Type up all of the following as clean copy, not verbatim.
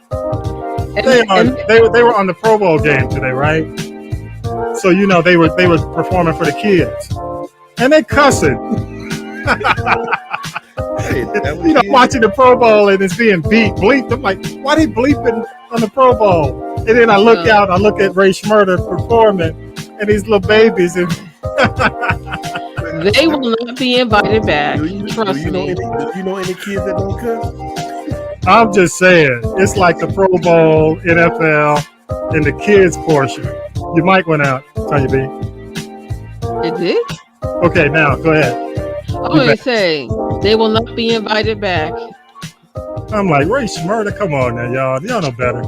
They were on the Pro Bowl game today, right? So they were performing for the kids, and they cussing. Hey, Watching the Pro Bowl and it's being bleeped. I'm like, why they bleeping on the Pro Bowl? And then I look out, I look at Ray Schmurder performing, and these little babies, and they will not be invited back. Trust me. Do you know any kids that don't cuss? I'm just saying, it's like the Pro Bowl, NFL, and the kids portion. Your mic went out, Tanya B. It did? Okay, now go ahead. Oh, they say they will not be invited back. I'm like, Ray Schmurder, come on now, y'all. Y'all know better.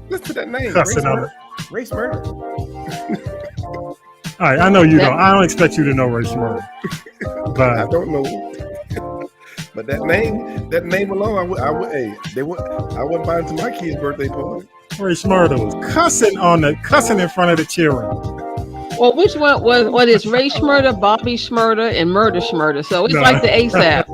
Listen to that name. Cussing on it. Ray Schmurder. All right, I know you don't. I don't expect you to know Ray Schmurder. But I don't know. But that name alone, I wouldn't buy into my kid's birthday party. Ray Schmurder was cussing in front of the children. Well, which one was what is Ray Schmurder, Bobby Schmurder, and Murder Schmurder? So it's like the ASAP.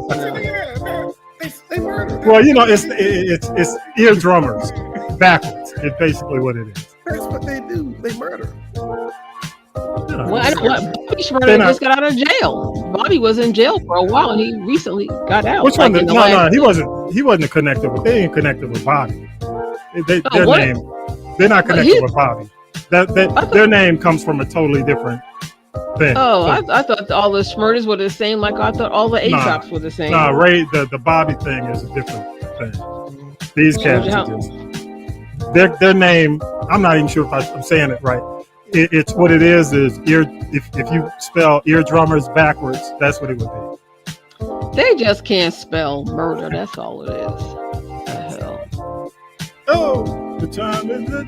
They murder. Well, it's ear drummers backwards. It's basically what it is. That's what they do. They murder. Well, Bobby Schmurder just got out of jail. Bobby was in jail for a while, and he recently got out. Which one? No, he wasn't. He wasn't connected with. They ain't connected with Bobby. They're not connected with Bobby. Their name comes from a totally different thing. Oh, I thought all the Schmurders were the same. Like I thought all the ASAPs were the same. Nah, Ray, the Bobby thing is a different thing. These cats are just their name. I'm not even sure if I'm saying it right. It's what it is ear. If you spell eardrummers backwards, that's what it would be. They just can't spell murder. That's all it is. The hell. Oh, the time is it.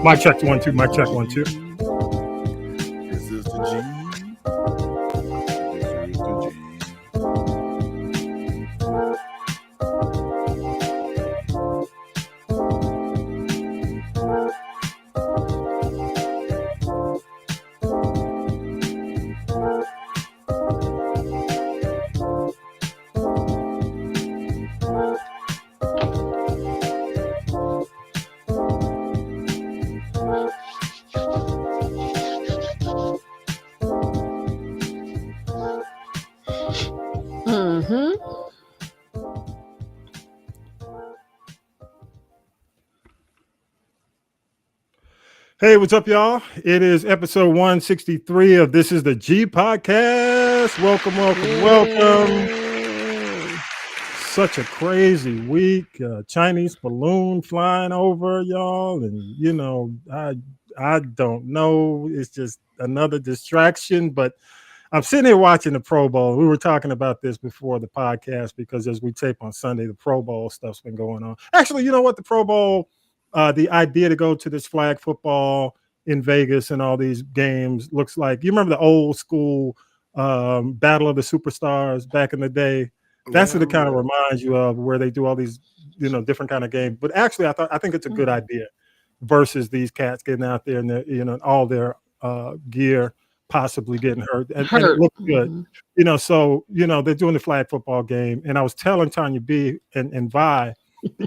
Mic check 1 2. Mic check 1 2. This is the G. This is the G. Hey, what's up, y'all? It is episode 163 of This is the G Podcast. Welcome. Such a crazy week. Chinese balloon flying over, y'all. And, I don't know. It's just another distraction. But I'm sitting here watching the Pro Bowl. We were talking about this before the podcast because as we tape on Sunday, the Pro Bowl stuff's been going on. Actually, you know what? The Pro Bowl... the idea to go to this flag football in Vegas and all these games looks like, you remember the old school Battle of the Superstars back in the day? That's what it kind of reminds you of, where they do all these, different kind of games. But actually, I think it's a good idea versus these cats getting out there and all their gear possibly getting hurt. And it looks good. So they're doing the flag football game. And I was telling Tanya B and Vi,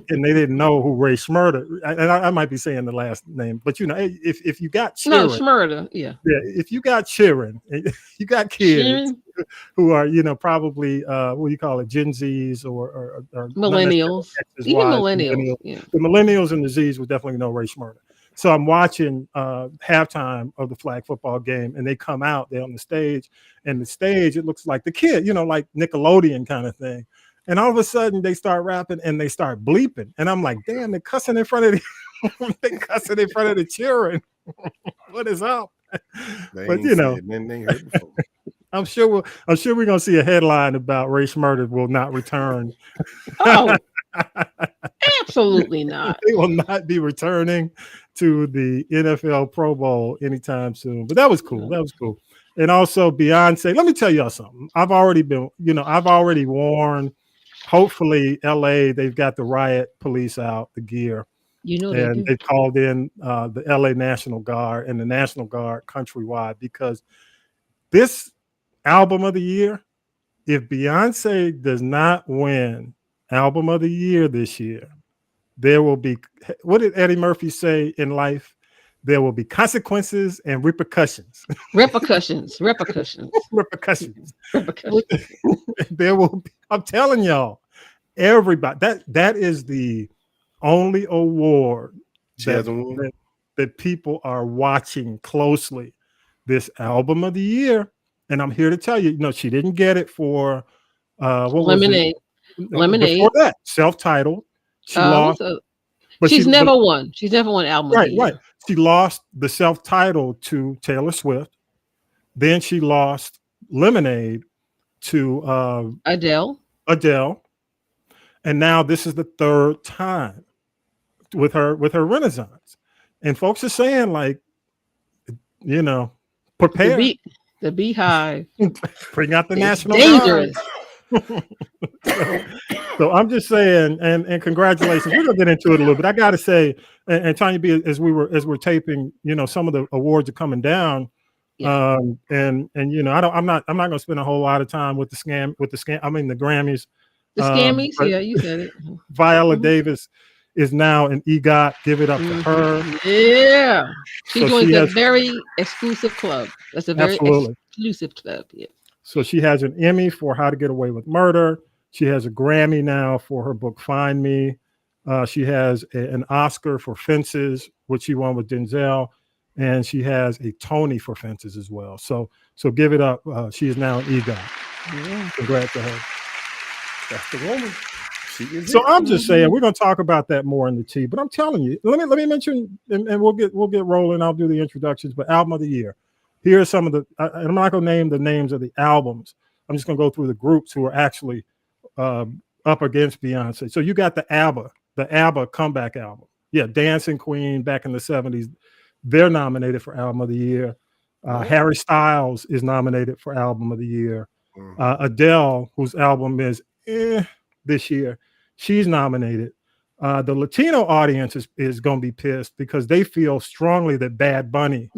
and they didn't know who Ray Schmurder, and I might be saying the last name, but if you got cheering, Schmurder, yeah, if you got cheering, you got kids who are probably what do you call it, Gen Zs or millennials, even millennials. Yeah. The millennials and the Zs would definitely know Ray Schmurder. So I'm watching halftime of the flag football game, and they come out, they're on the stage, and the stage, it looks like the kid, like Nickelodeon kind of thing. And all of a sudden they start rapping and they start bleeping. And I'm like, damn, they're cussing in front of the children. What is up? But I'm sure we're gonna see a headline about Ray Schmurder will not return. Oh, absolutely not. They will not be returning to the NFL Pro Bowl anytime soon. But that was cool. That was cool. And also Beyonce. Let me tell y'all something. I've already warned hopefully LA, they've got the riot police out, the gear, You know they and do. they called in the LA National Guard and the National Guard countrywide, because this album of the year, if Beyonce does not win album of the year this year, there will be, what did Eddie Murphy say in life? There will be consequences and repercussions. Repercussions. Repercussions. Repercussions. There will be, I'm telling y'all, everybody, that is the only award She hasn't won. that people are watching closely, this album of the year. And I'm here to tell you, she didn't get it for what Lemonade. was it? Lemonade. Before that, self-titled. She lost. But she's never won. She's never won album of the year. Right. She lost the self-titled to Taylor Swift. Then she lost Lemonade to Adele. And now this is the third time with her Renaissance. And folks are saying, like, prepare. The Beehive. Bring out the National Guard. So I'm just saying, and congratulations. We're gonna get into it a little bit. I gotta say, and Tanya B, as we're taping, some of the awards are coming down. Yeah. And I'm not gonna spend a whole lot of time with the Grammys. The Scammies, yeah, you said it. Viola Davis is now an EGOT. Give it up to her. Yeah, she joins a very exclusive club. That's a very exclusive club. Yeah. So she has an Emmy for How to Get Away with Murder. She has a Grammy now for her book Find Me. She has an Oscar for Fences, which she won with Denzel, and she has a Tony for Fences as well. So give it up. She is now an EGOT. Yeah. Congrats to her. That's the woman. So I'm just saying, we're going to talk about that more in the tea. But I'm telling you, let me mention, and we'll get rolling. I'll do the introductions. But album of the year. Here are some of I'm not going to name the names of the albums. I'm just going to go through the groups who are actually up against Beyonce. So you got the ABBA comeback album. Yeah, Dancing Queen back in the 70s. They're nominated for album of the year. Harry Styles is nominated for album of the year. Adele, whose album is this year, she's nominated. The Latino audience is going to be pissed because they feel strongly that Bad Bunny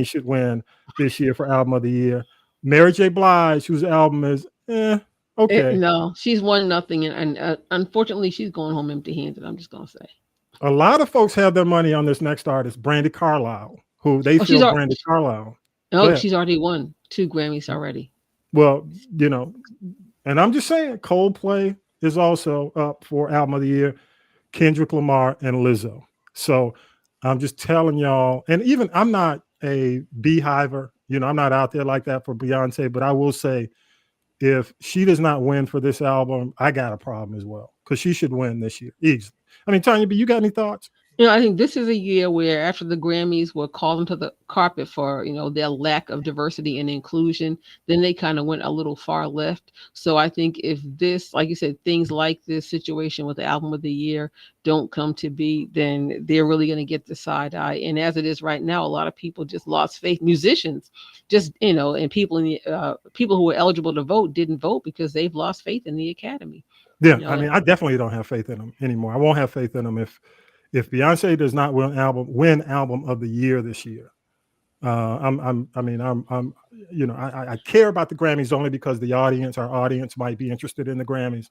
should win this year for album of the year. Mary J. Blige, whose album is okay. No, she's won nothing, and unfortunately, she's going home empty-handed. I'm just going to say. A lot of folks have their money on this next artist, Brandi Carlile, who they feel Brandi Carlile. Oh, she's already won 2 Grammys already. Well, and I'm just saying, Coldplay is also up for album of the year, Kendrick Lamar and Lizzo. So I'm just telling y'all, and even I'm not a beehiver, I'm not out there like that for Beyonce, but I will say, if she does not win for this album, I got a problem as well, because she should win this year easily. I mean, Tanya, you got any thoughts? I think this is a year where, after the Grammys were called into the carpet for, their lack of diversity and inclusion, then they kind of went a little far left. So I think if this, like you said, things like this situation with the album of the year don't come to be, then they're really going to get the side eye. And as it is right now, a lot of people just lost faith. Musicians just, and people in the people who were eligible to vote didn't vote because they've lost faith in the Academy. Yeah, I mean, I definitely don't have faith in them anymore. I won't have faith in them if Beyonce does not win album of the year this year. I care about the Grammys only because our audience might be interested in the Grammys.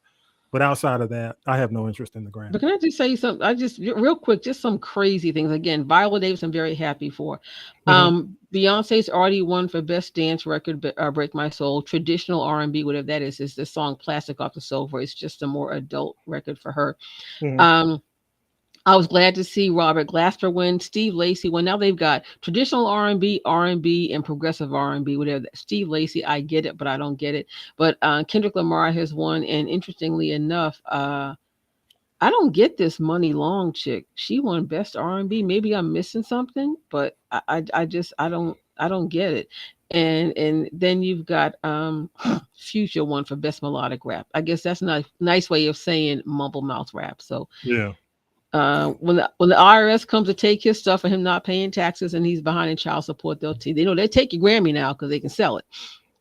But outside of that, I have no interest in the Grammys. But can I just say something? Real quick, just some crazy things. Again, Viola Davis, I'm very happy for. Beyonce's already won for Best Dance Record, Break My Soul. Traditional R&B, whatever that is the song Plastic Off the Sofa. It's just a more adult record for her. I was glad to see Robert Glasper win, Steve Lacy win. Now they've got traditional R&B, and progressive R&B, whatever. Steve Lacy, I get it, but I don't get it. But Kendrick Lamar has won, and interestingly enough, I don't get this Money Long chick. She won Best R&B. Maybe I'm missing something, but I don't get it. And then you've got Future won for Best Melodic Rap. I guess that's a nice way of saying mumble mouth rap. So yeah. When the IRS comes to take his stuff for him not paying taxes and he's behind in child support, they take your Grammy now because they can sell it.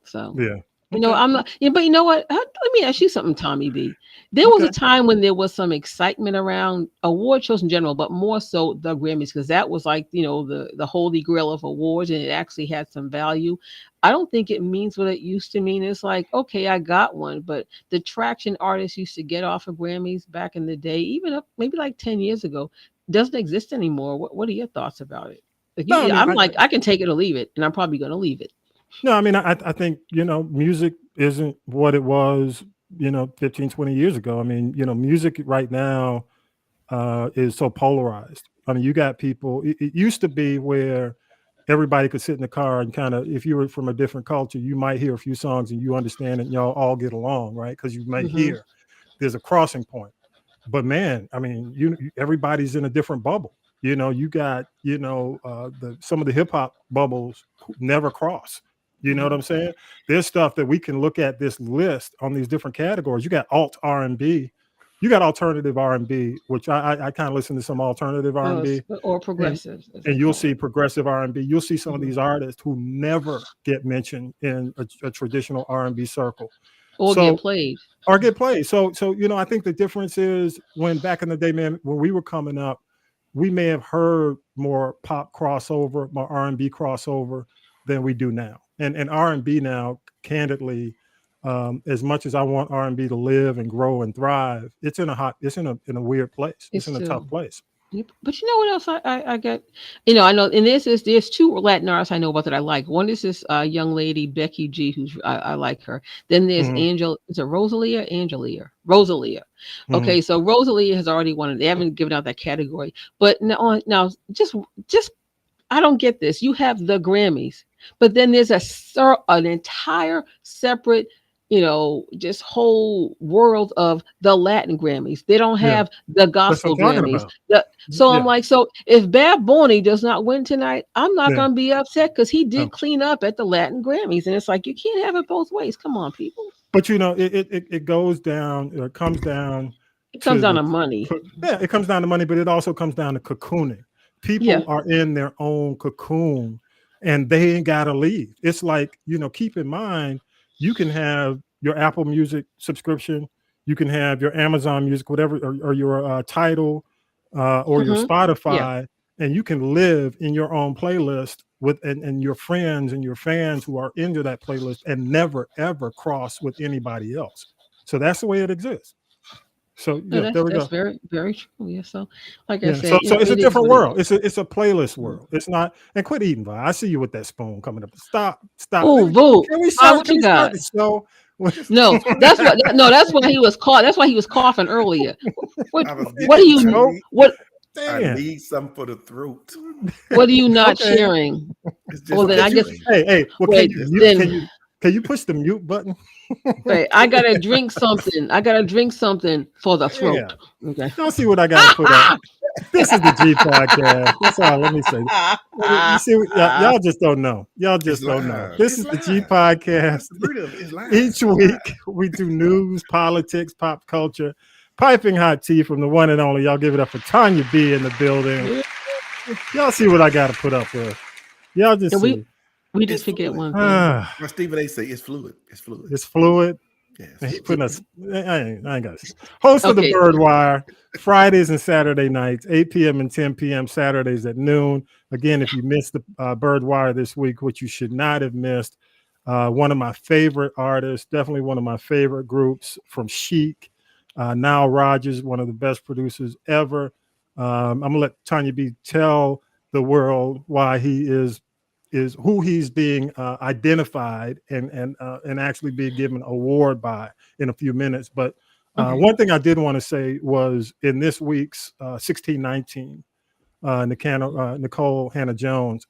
So yeah. You know, Okay. I'm not. Yeah, but you know what? Let me ask you something, Tommy B. There was Okay. a time when there was some excitement around award shows in general, but more so the Grammys, because that was like the holy grail of awards, and it actually had some value. I don't think it means what it used to mean. It's like, okay, I got one, but the traction artists used to get off of Grammys back in the day, even up maybe like 10 years ago, doesn't exist anymore. What are your thoughts about it? Like, No, I mean, I'm like, I can take it or leave it, and I'm probably going to leave it. no, I mean, I think, music isn't what it was, 15, 20 years ago. I mean, music right now is so polarized. I mean, you got people, it used to be where everybody could sit in the car and kind of, if you were from a different culture, you might hear a few songs and you understand it and y'all all get along, right? Because you may Hmm. hear there's a crossing point. But man, I mean, everybody's in a different bubble. You got, some of the hip hop bubbles never cross. You know what I'm saying? There's stuff that we can look at this list on these different categories. You got alt R&B, you got alternative R&B, which I kind of listen to some alternative R&B, Or and progressives, as and they you'll call see it. progressive R&B. You'll see some of Mhm. these artists who never get mentioned in a traditional R&B circle. Or get So played. or get played. So I think the difference is when back in the day, man, when we were coming up, we may have heard more pop crossover, more R&B crossover than we do now. And R&B now, candidly, as much as I want R&B to live and grow and thrive, it's in a weird place. It's It's in a tough still. place. Yep. But you know what else I get? I know, and there's two Latin artists I know about that I like. One is this young lady Becky G, who's I like her. Then there's Hmm. Angel. Is it Rosalia? Rosalia. Hmm. Okay, so Rosalia has already won it. They haven't given out that category, but now just I don't get this. You have the Grammys, but then there's an entire separate, just whole world of the Latin Grammys. They don't Yeah, have the that's what gospel I'm talking Grammys. about. So I'm Yeah, like, so if Bad Bunny does not win tonight, I'm not yeah. gonna be upset because he did No. clean up at the Latin Grammys, and it's like you can't have it both ways. Come on, people. But it goes down, it comes down It comes to down to money. yeah, it comes down to money, but it also comes down to cocooning. Yeah. People are in their own cocoon and they ain't gotta leave. It's like, keep in mind, you can have your Apple Music subscription, you can have your Amazon Music, whatever, or your Tidal, or your Hmm. Yeah. Spotify, and you can live in your own playlist with and your friends and your fans who are into that playlist and never ever cross with anybody else. So that's the way it exists. So No, yeah, that's there we that's go. very very true. Yeah. So, like I Yeah. So said, so it's a it is different what it world. is. It's a playlist Mhm. world. It's not. And quit eating, Vi. I see you with that spoon coming up. Stop. Stop. Oh, boo. Can we start? What Can you we start got? the show? No, that's why he was caught. That's why he was coughing earlier. What I was what getting. do you what I Damn. need some for the throat. what are you not Okay. sharing? It's Well, just then Okay. I guess Vaseline. Hey. Well, can wait. you Just mute? Then Vaseline. Can you push the mute button? wait. I gotta drink something. I gotta drink something for the throat. Yeah. Okay. Y'all see what I got to put up? This is the G podcast. That's all. Let me say. You see, y'all just don't know. Y'all It's just don't know. live. This It's is the G live. podcast. What's the beauty of it? It's live. Each week we do news, politics, pop culture, piping hot tea from the one and only. Y'all give it up for Tanya B in the building. Y'all see what I got to put up with. Y'all just And see. we did It's forget fluid. one thing. Ah, Well, Stephen A. say it's fluid. It's fluid. it's fluid. And he Yes. putting us. I ain't got to. Host of the Okay. Bird Wire, Fridays and Saturday nights, 8 p.m. and 10 p.m. Saturdays at noon. Again, if you missed the Bird Wire this week, which you should not have missed, one of my favorite artists, definitely one of my favorite groups from Chic, Nile Rodgers, one of the best producers ever. I'm gonna let Tanya B tell the world why he is who he's being identified and actually being given award by in a few minutes. But Okay. one thing I did want to say was in this week's 1619, Nicole Hannah Jones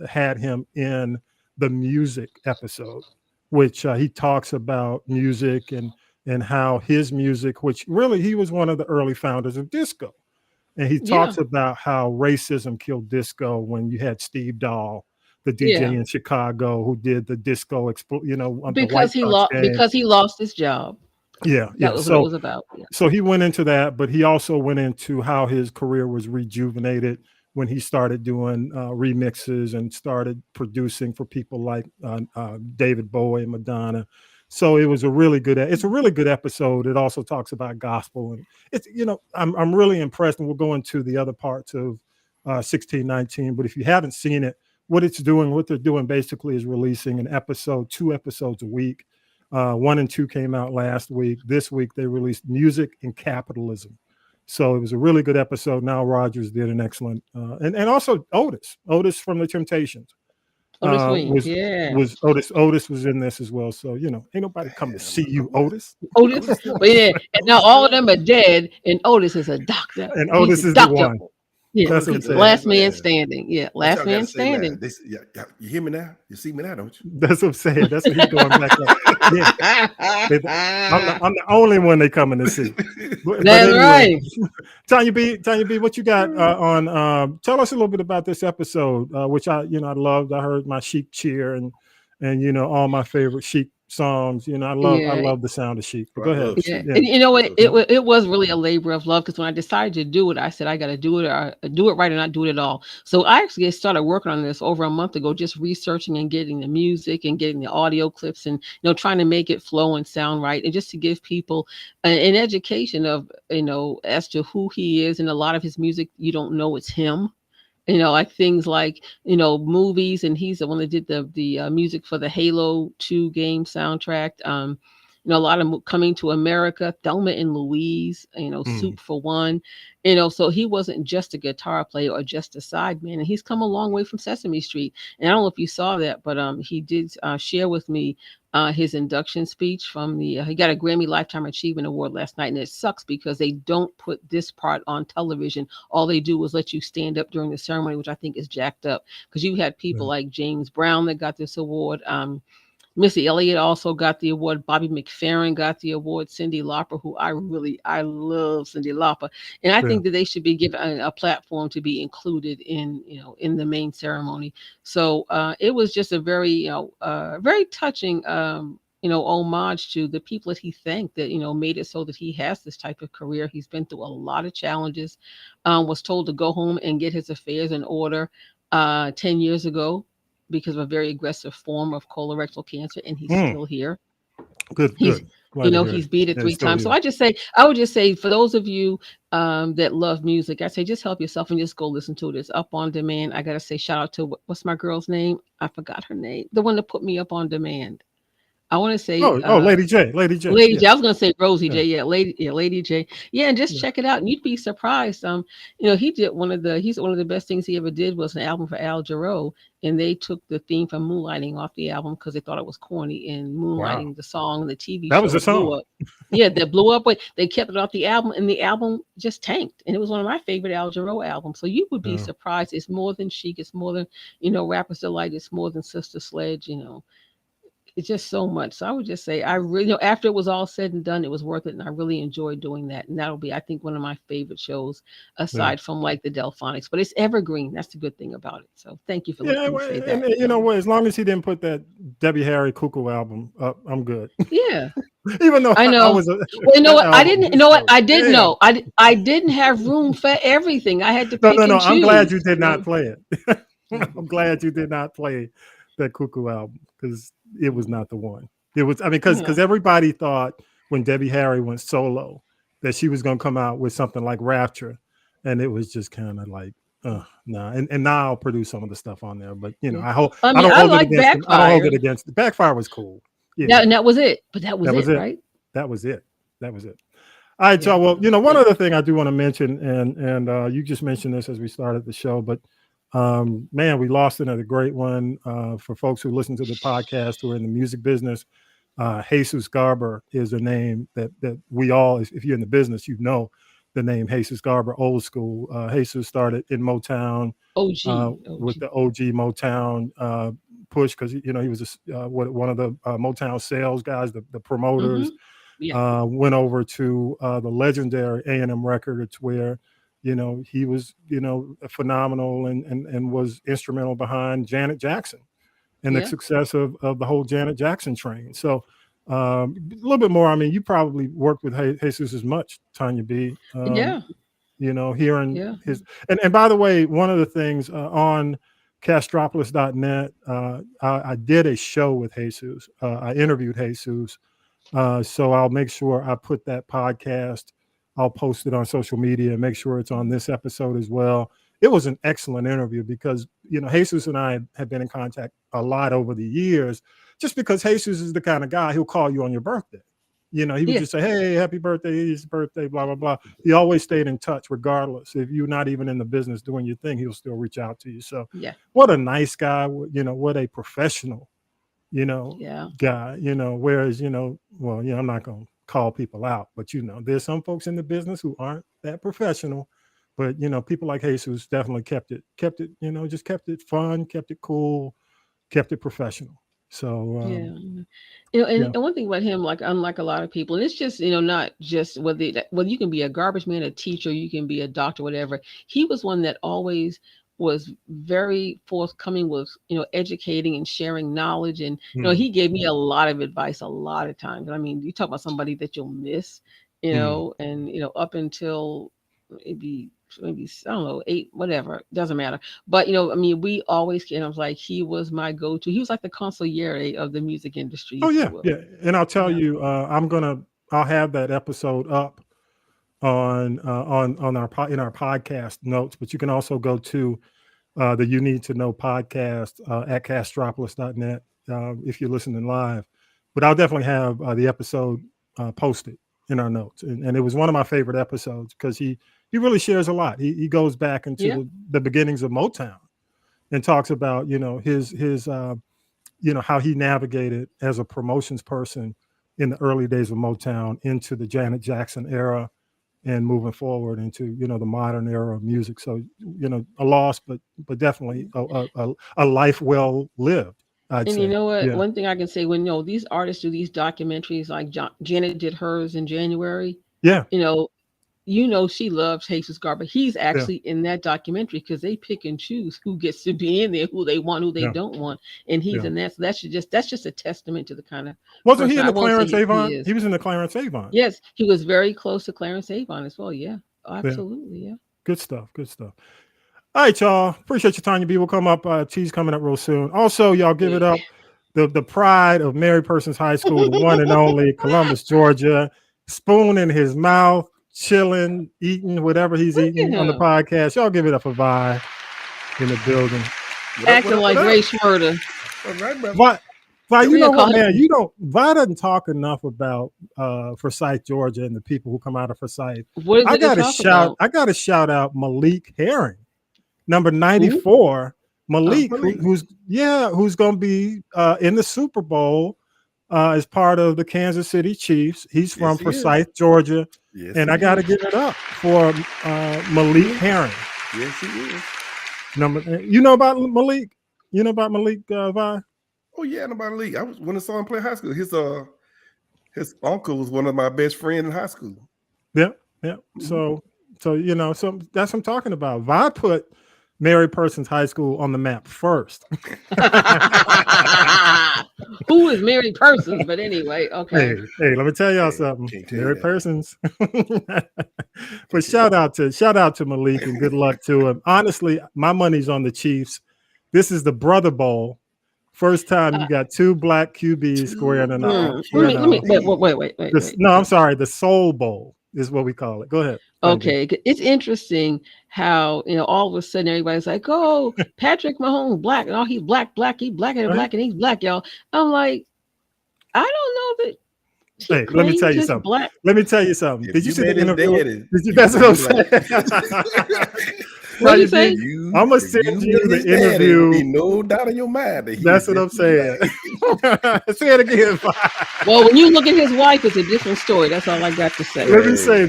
had him in the music episode, which he talks about music and how his music, which really he was one of the early founders of disco. And he Yeah. talks about how racism killed disco when you had Steve Dahl, the DJ Yeah. in Chicago, who did the disco, the White Because he Sox lost game. because he lost his job. Yeah, That yeah. was what it So was about. Yeah. so he went into that, but he also went into how his career was rejuvenated when he started doing remixes and started producing for people like David Bowie and Madonna. So it was a really good. It's a really good episode. It also talks about gospel, and it's I'm really impressed. And we'll go into the other parts of 1619. But if you haven't seen it, what they're doing basically is releasing two episodes a week. 1 and 2 came out last week. This week they released Music and Capitalism. So it was a really good episode. Nile Rodgers did an excellent, and also Otis from the Temptations. Otis Wing, was Otis was in this as well. So ain't nobody come to see you, Otis. Otis, but yeah, and now all of them are dead, and Otis is a doctor. And Otis is the one. Yeah, that's what I'm saying. Last man standing. Yeah, last man standing. You hear me now? You see me now, don't you? That's what I'm saying. That's what he's going back up. Yeah. I'm the only one they coming to see. But That's right. Tanya B, what you got on? Tell us a little bit about this episode, which I loved. I heard my Chic cheer and all my favorite Chic songs. I love the sound of Chic. But go ahead. Yeah. And you know what? It was really a labor of love, because when I decided to do it, I said I got to do it, or do it right or not do it at all. So I actually started working on this over a month ago, just researching and getting the music and getting the audio clips, and trying to make it flow and sound right, and just to give people an education of as to who he is. And a lot of his music, you don't know it's him. Like things like, movies, and he's the one that did the music for the Halo 2 game soundtrack. A lot of Coming to America, Thelma and Louise, Soup for One, so he wasn't just a guitar player or just a sideman, and he's come a long way from Sesame Street. And I don't know if you saw that, but he did share with me his induction speech from he got a Grammy Lifetime Achievement Award last night, and it sucks because they don't put this part on television. All they do is let you stand up during the ceremony, which I think is jacked up, because you had people like James Brown that got this award. Missy Elliott also got the award. Bobby McFerrin got the award. Cyndi Lauper, who I love Cyndi Lauper, and I think that they should be given a platform to be included in in the main ceremony. So it was just a very very touching homage to the people that he thanked that made it so that he has this type of career. He's been through a lot of challenges. Was told to go home and get his affairs in order 10 years ago, because of a very aggressive form of colorectal cancer, and he's still here. Good. He's beat it 3 times. So I would just say, for those of you that love music, I say just help yourself and just go listen to it. It's up on demand. I gotta say shout out to what's my girl's name? I forgot her name. The one that put me up on demand. I want to say Lady J. Lady J. I was going to say Rosie J. Yeah, Lady J. Yeah, and just check it out, and you'd be surprised. He did one of the best things he ever did was an album for Al Jarreau, and they took the theme from Moonlighting off the album because they thought it was corny. And Moonlighting, the song, the TV show, that was the song. Yeah, that blew up. But they kept it off the album, and the album just tanked. And it was one of my favorite Al Jarreau albums. So you would be surprised. It's more than Chic. It's more than Rapper's Delight. It's more than Sister Sledge. It's just so much. So I would just say I really, after it was all said and done, it was worth it, and I really enjoyed doing that. And that'll be, I think, one of my favorite shows, aside from like the Delphonics. But it's evergreen. That's the good thing about it. So thank you for letting me say that. And you know what? As long as he didn't put that Debbie Harry Cuckoo album up, I'm good. Yeah. Even though I know. I didn't know. I didn't have room for everything. I had to pick and choose. I'm glad you did not play it. I'm glad you did not play that Cuckoo album, because it was not the one. It was, because everybody thought when Debbie Harry went solo that she was going to come out with something like Rapture, and it was just kind of like, nah. And now I'll produce some of the stuff on there, but I hope I don't hold it against the Backfire was cool. Yeah, and that was it. But that was it, right? That was it. All right, so one other thing I do want to mention, and you just mentioned this as we started the show, but man, we lost another great one. For folks who listen to the podcast who are in the music business, Jesus Garber is a name that we all, if you're in the business, the name Jesus Garber, old school. Jesus started in Motown, with the OG Motown push, because he was one of the Motown sales guys, the promoters. Went over to the legendary A&M Records, where he was, phenomenal and was instrumental behind Janet Jackson and the success of the whole Janet Jackson train. So a little bit more. You probably worked with Jesus as much, Tanya B. Hearing his, and by the way, one of the things on Castropolis.net. I did a show with Jesus. I interviewed Jesus. So I'll make sure I put that podcast. I'll post it on social media and make sure it's on this episode as well. It was an excellent interview because, Jesus and I have been in contact a lot over the years, just because Jesus is the kind of guy who'll call you on your birthday. He would just say, hey, happy birthday, it's birthday, blah, blah, blah. He always stayed in touch regardless. If you're not even in the business doing your thing, he'll still reach out to you. So what a nice guy, what a professional, guy, whereas, I'm not going to call people out, but, there's some folks in the business who aren't that professional, but, people like Jesus definitely kept it, just kept it fun, kept it cool, kept it professional. So, and one thing about him, like unlike a lot of people, and it's just not just whether you can be a garbage man, a teacher, you can be a doctor, whatever. He was one that always was very forthcoming with educating and sharing knowledge, and he gave me a lot of advice a lot of times. I mean, you talk about somebody that you'll miss, and up until maybe I don't know 8, whatever, doesn't matter. But we always I was like, he was my go-to. He was like the consigliere of the music industry. Oh yeah. And I'll tell you, I'll have that episode up on our podcast notes, but you can also go to the You Need to Know podcast at castropolis.net if you're listening live. But I'll definitely have the episode posted in our notes, and it was one of my favorite episodes because he really shares a lot. He goes back into the beginnings of Motown and talks about his how he navigated as a promotions person in the early days of Motown into the Janet Jackson era and moving forward into the modern era of music. So a loss, but definitely a life well lived. I'd say. You know what? Yeah. One thing I can say, when these artists do these documentaries, like Janet did hers in January. Yeah. She loves Jesus Garber. He's actually in that documentary because they pick and choose who gets to be in there, who they want, who they don't want, and he's in that. So that's just a testament to the kind of. Wasn't he in the Clarence Avant? He was in the Clarence Avant. Yes, he was very close to Clarence Avant as well. Yeah, absolutely. Yeah. Good stuff. Good stuff. All right, y'all. Appreciate your time. We'll come up. T's coming up real soon. Also, y'all give it up. The pride of Mary Persons High School, the one and only Columbus, Georgia. Spoon in his mouth, chilling, eating whatever he's eating on the podcast. Y'all give it up for Vi in the building. Acting like Ray Schmurda. Vi, you know what, man? Vi doesn't talk enough about Forsyth, Georgia, and the people who come out of Forsyth. I got to shout out Malik Herring. Number 94, Malik, who's going to be in the Super Bowl as part of the Kansas City Chiefs. He's from Forsyth, Georgia, and I got to give it up for Malik Herring. Yes, he is. You know about Malik? You know about Malik, Vi? Oh yeah, I know about Malik. When I saw him play high school, his uncle was one of my best friends in high school. Yeah. Mm-hmm. So that's what I'm talking about. Vi put Mary Persons High School on the map first. Who is Mary Persons? But anyway, okay. Hey, let me tell y'all something. Mary Persons. But shout out to Malik and good luck to him. Honestly, my money's on the Chiefs. This is the Brother Bowl. First time you got two black QBs squaring an off. Wait. No, I'm sorry. The Soul Bowl is what we call it. Go ahead. Okay, it's interesting how all of a sudden everybody's like, "Oh, Patrick Mahomes black," and he's black, he's blacker than black, and he's black, y'all. I'm like, I don't know that. Hey, let me tell you something. Black. Let me tell you something. Did you see the interview? That's what I'm saying. What do you say? I'm gonna send you the interview. No doubt in your mind. That's what I'm saying. Say it again. Well, when you look at his wife, it's a different story. That's all I got to say. Let me say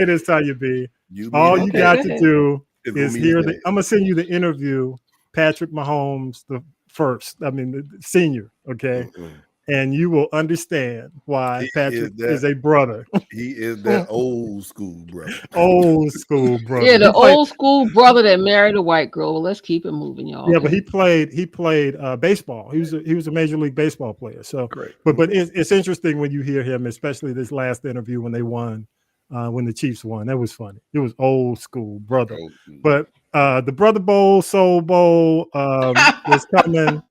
this, Tanya B. All you got to do is hear I'm gonna send you the interview. Patrick Mahomes, the senior. Okay. Mm-hmm. And you will understand why Patrick is a brother. He is that old school brother. Old school brother. Yeah, old school brother that married a white girl. Well, let's keep it moving, y'all. Yeah, but he played baseball. He was a Major League Baseball player. So, but it's interesting when you hear him, especially this last interview when they won when the Chiefs won. That was funny. It was old school, brother. Oh, But the Brother Bowl, Soul Bowl is coming.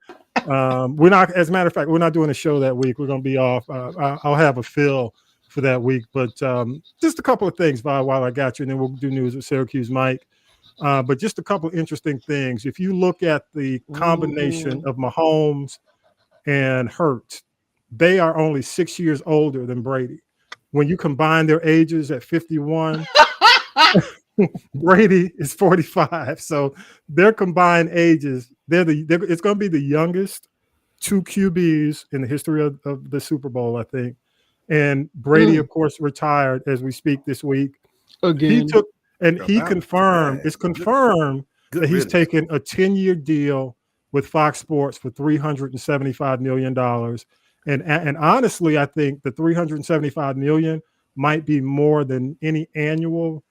We're not, as a matter of fact, we're not doing a show that week. We're going to be off. I'll have a fill for that week. But just a couple of things, Vi, while I got you, and then we'll do news with Syracuse Mike. But just a couple of interesting things. If you look at the combination of Mahomes and Hurts, they are only 6 years older than Brady. When you combine their ages at 51, Brady is 45. So their combined ages, it's going to be the youngest two QBs in the history of the Super Bowl, I think. And Brady, of course, retired as we speak this week. Again. He confirmed, it's confirmed that he's taken a 10-year deal with Fox Sports for $375 million. And honestly, I think the $375 million might be more than any annual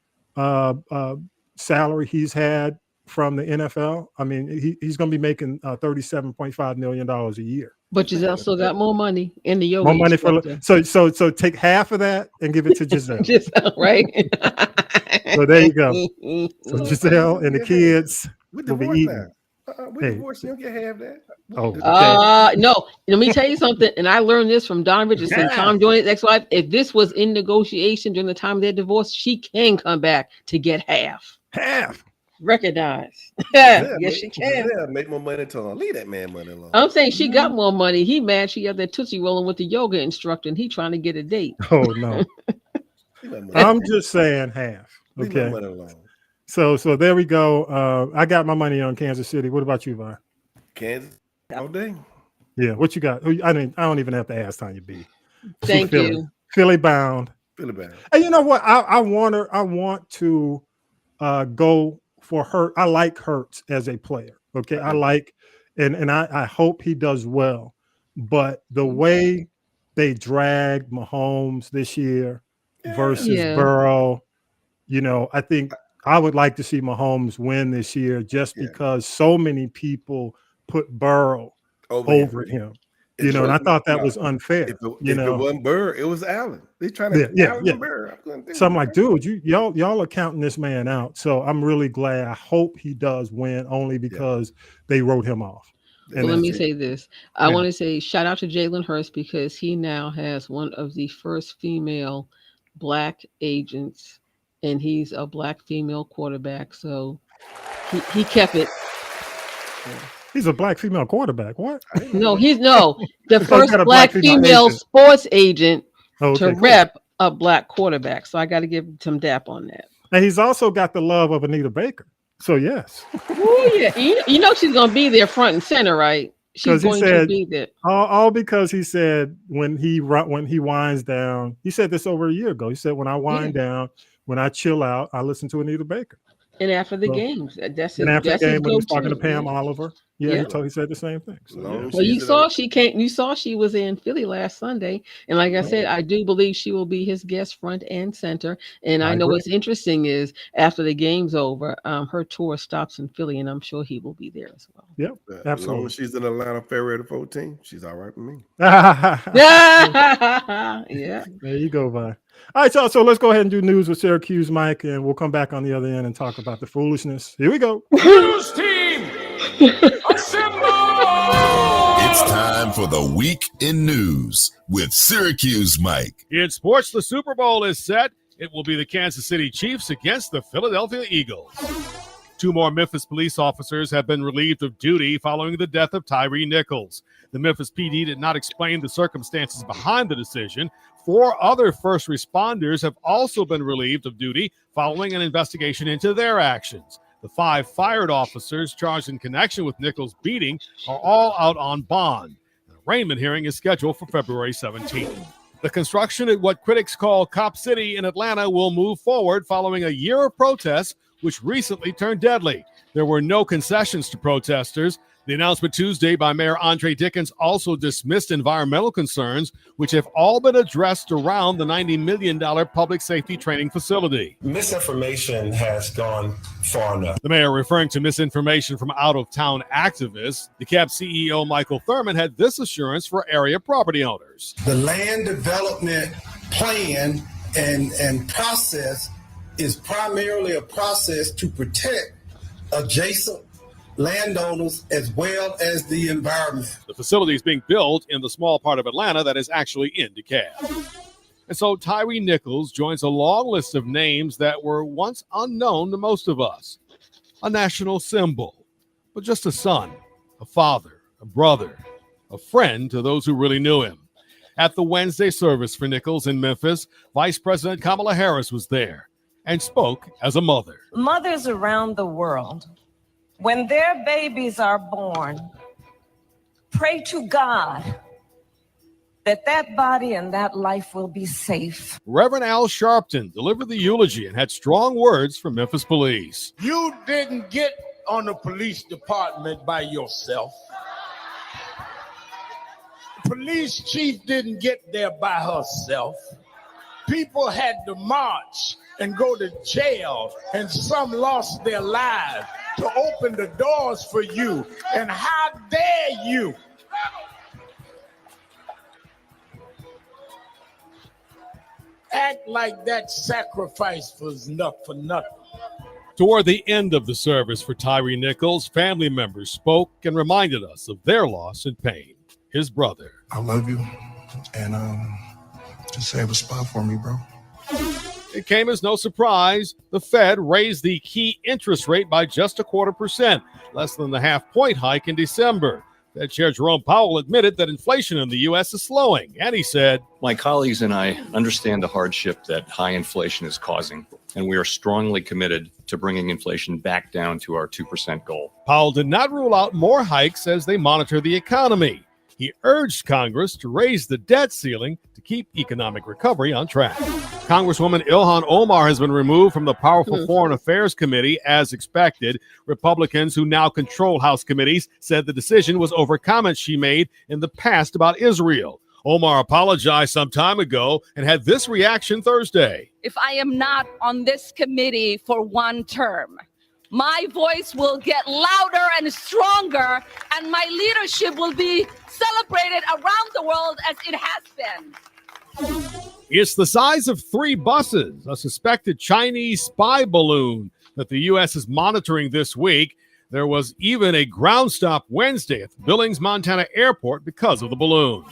salary he's had from the NFL. I mean, he's going to be making $37.5 million a year. But Giselle still got more money in the yoga. More money so take half of that and give it to Giselle. Giselle, right? So there you go. So Giselle and the kids will be eating. We divorced. You don't get half that. No. Let me tell you something. And I learned this from Don Richardson, Tom Joyner's ex-wife. If this was in negotiation during the time of their divorce, she can come back to get half. Half. Recognize. Yes, she can. Make more money to leave that man money alone. I'm saying she got more money. He mad she got that Tootsie rolling with the yoga instructor and he trying to get a date. Oh no. I'm just saying half. Okay. So there we go. I got my money on Kansas City. What about you, Vi? Kansas all day. Yeah, what you got? I don't even have to ask Tanya B. Thank you. Philly bound. And you know what? I want to go for Hurts. I like Hurts as a player. Okay. I like and I hope he does well. But the way they dragged Mahomes this year versus Burrow, I think I would like to see Mahomes win this year just because so many people put Burrow over him. And I thought that was unfair. If it wasn't Burr, it was Allen. They trying to Allen Burr. So I'm like, dude, y'all are counting this man out. So I'm really glad. I hope he does win only because they wrote him off. Well, let me say this. I want to say shout out to Jalen Hurts because he now has one of the first female Black agents, and he's a Black female quarterback. So he kept it. He's a Black female quarterback. What? No, the first Black female sports agent to rep a Black quarterback. So I got to give some dap on that. And he's also got the love of Anita Baker. So yes. Oh yeah, she's gonna be there front and center, right? She's going to be there. All because he said when he winds down. He said this over a year ago. He said when I wind down, when I chill out, I listen to Anita Baker. And after the games, that's when he was talking to Pam Oliver. He said the same thing. So, well, you saw she was in Philly last Sunday, and like I said, I do believe she will be his guest front and center. And I know what's interesting is after the game's over, her tour stops in Philly, and I'm sure he will be there as well. Yep, absolutely. As long as she's in Atlanta February the 14th, she's all right with me. Yeah, there you go, Vi. All right, y'all. So let's go ahead and do news with Syracuse Mike, and we'll come back on the other end and talk about the foolishness. Here we go. News team, assemble! It's time for the Week in News with Syracuse Mike. In sports, the Super Bowl is set. It will be the Kansas City Chiefs against the Philadelphia Eagles. 2 more Memphis police officers have been relieved of duty following the death of Tyree Nichols. The Memphis PD did not explain the circumstances behind the decision. 4 other first responders have also been relieved of duty following an investigation into their actions. The 5 fired officers charged in connection with Nichols' beating are all out on bond. The arraignment hearing is scheduled for February 17th. The construction at what critics call Cop City in Atlanta will move forward following a year of protests, which recently turned deadly. There were no concessions to protesters. The announcement Tuesday by Mayor Andre Dickens also dismissed environmental concerns, which have all been addressed around the $90 million public safety training facility. Misinformation has gone far enough. The mayor referring to misinformation from out-of-town activists. The CAB CEO Michael Thurman had this assurance for area property owners. The land development plan and process is primarily a process to protect adjacent landowners as well as the environment. The facility is being built in the small part of Atlanta that is actually in DeKalb. And so Tyre Nichols joins a long list of names that were once unknown to most of us. A national symbol, but just a son, a father, a brother, a friend to those who really knew him. At the Wednesday service for Nichols in Memphis, Vice President Kamala Harris was there and spoke as a mother. Mothers around the world, when their babies are born, pray to God that that body and that life will be safe. Reverend Al Sharpton delivered the eulogy and had strong words for Memphis police. You didn't get on the police department by yourself. Police chief didn't get there by herself. People had to march and go to jail, and some lost their lives to open the doors for you. And how dare you act like that sacrifice was for nothing? Toward the end of the service for Tyre Nichols, family members spoke and reminded us of their loss and pain. His brother. I love you, and just save a spot for me, bro. It came as no surprise. The Fed raised the key interest rate by just 0.25%, less than the half-point hike in December. Fed Chair Jerome Powell admitted that inflation in the U.S. is slowing, and he said, "My colleagues and I understand the hardship that high inflation is causing, and we are strongly committed to bringing inflation back down to our 2% goal." Powell did not rule out more hikes as they monitor the economy. He urged Congress to raise the debt ceiling to keep economic recovery on track. Congresswoman Ilhan Omar has been removed from the powerful Foreign Affairs Committee as expected. Republicans who now control House committees said the decision was over comments she made in the past about Israel. Omar apologized some time ago and had this reaction Thursday. "If I am not on this committee for one term, my voice will get louder and stronger, and my leadership will be celebrated around the world as it has been." It's the size of 3 buses, a suspected Chinese spy balloon that the U.S. is monitoring this week. There was even a ground stop Wednesday at the Billings, Montana airport because of the balloon.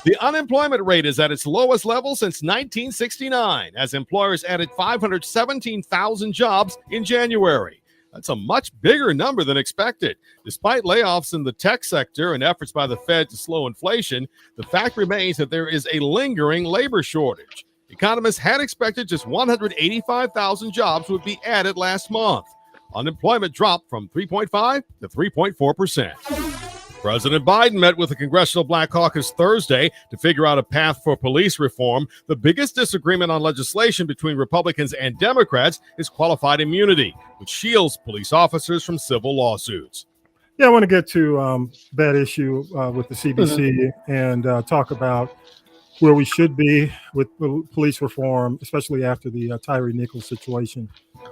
The unemployment rate is at its lowest level since 1969, as employers added 517,000 jobs in January. That's a much bigger number than expected. Despite layoffs in the tech sector and efforts by the Fed to slow inflation, the fact remains that there is a lingering labor shortage. Economists had expected just 185,000 jobs would be added last month. Unemployment dropped from 3.5 to 3.4%. President Biden met with the Congressional Black Caucus Thursday to figure out a path for police reform. The biggest disagreement on legislation between Republicans and Democrats is qualified immunity, which shields police officers from civil lawsuits. Yeah, I want to get to that issue with the CBC and talk about where we should be with police reform, especially after the Tyre Nichols situation,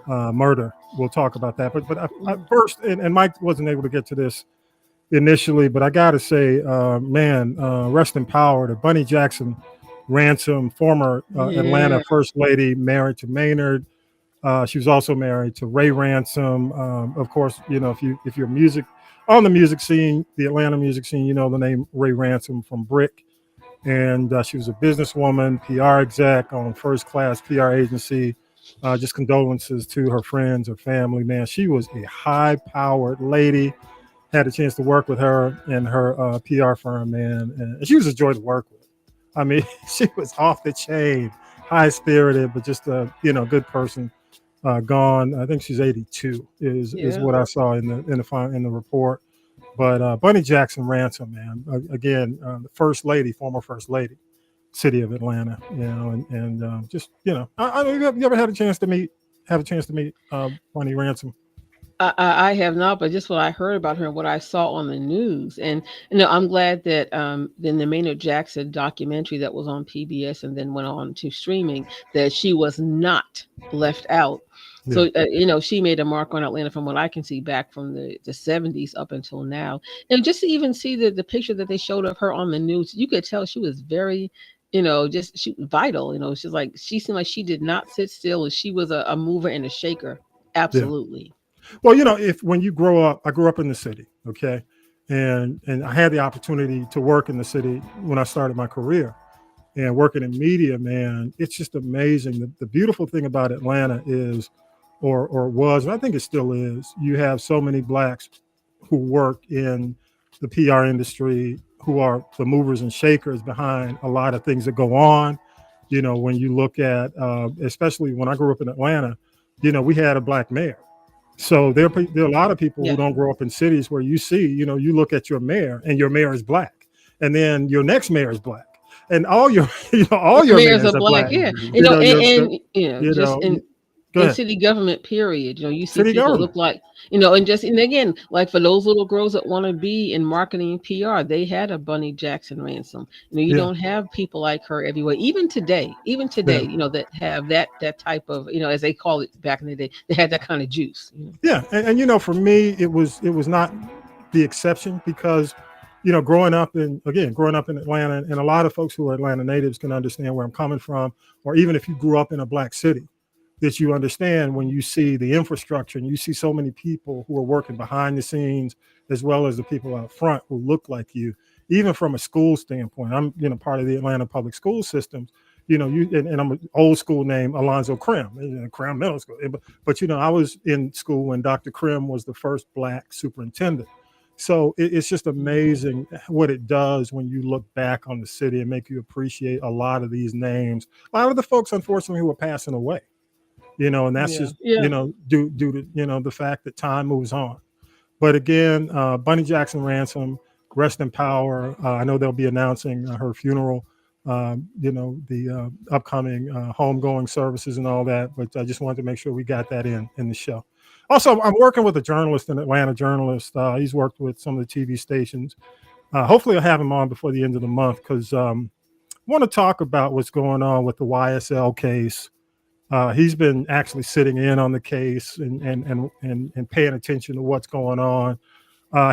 murder. We'll talk about that. But I first, and Mike wasn't able to get to this initially, but I got to say, rest in power to Bunny Jackson Ransom, former Atlanta First Lady, married to Maynard. She was also married to Ray Ransom. Of course, you know, if you're on the music scene, the Atlanta music scene, you know the name Ray Ransom from Brick. And she was a businesswoman, PR exec on First Class PR agency. Just condolences to her friends, her family. Man, she was a high-powered lady. Had a chance to work with her in her PR firm, man. And she was a joy to work with. I mean, she was off the chain, high-spirited, but just a good person. Gone. I think she's 82 is what I saw in the report. But Bunny Jackson Ransom, man, again, the first lady, former first lady, city of Atlanta, and just you ever had a chance to meet Bunny Ransom? I have not, but just what I heard about her and what I saw on the news, and I'm glad that in the Maynard Jackson documentary that was on PBS and then went on to streaming, that she was not left out. Yeah. So, she made a mark on Atlanta from what I can see back from the 70s up until now. And just to even see the picture that they showed of her on the news, you could tell she was very just she was vital. She's like, she seemed like she did not sit still, and she was a mover and a shaker. Absolutely. Well, when you grow up, I grew up in the city, okay, and I had the opportunity to work in the city when I started my career, and working in media, man, it's just amazing. The beautiful thing about Atlanta is, or was, and I think it still is, you have so many Blacks who work in the PR industry, who are the movers and shakers behind a lot of things that go on. When you look at, especially when I grew up in Atlanta, we had a Black mayor. So there are a lot of people who don't grow up in cities where you see, you look at your mayor and your mayor is Black, and then your next mayor is Black, and all your mayors are Black. Yeah. In city government, period. You see City people government. look like, and again, like for those little girls that want to be in marketing and PR, they had a Bunny Jackson Ransom. You don't have people like her everywhere. Even today, that have that type of, as they call it back in the day, they had that kind of juice. Yeah, and for me, it was not the exception, because growing up in Atlanta, and a lot of folks who are Atlanta natives can understand where I'm coming from, or even if you grew up in a Black city, that you understand when you see the infrastructure and you see so many people who are working behind the scenes, as well as the people out front who look like you. Even from a school standpoint, I'm part of the Atlanta public school systems. And I'm an old school name, Alonzo Krim, Krim Middle School. But I was in school when Dr. Krim was the first Black superintendent. So it's just amazing what it does when you look back on the city and make you appreciate a lot of these names. A lot of the folks, unfortunately, who are passing away. And that's just, due to, the fact that time moves on. But again, Bunny Jackson Ransom, rest in power. I know they'll be announcing her funeral, the upcoming homegoing services and all that. But I just wanted to make sure we got that in the show. Also, I'm working with a journalist, an Atlanta journalist. He's worked with some of the TV stations. Hopefully I'll have him on before the end of the month, because I want to talk about what's going on with the YSL case. He's been actually sitting in on the case and paying attention to what's going on.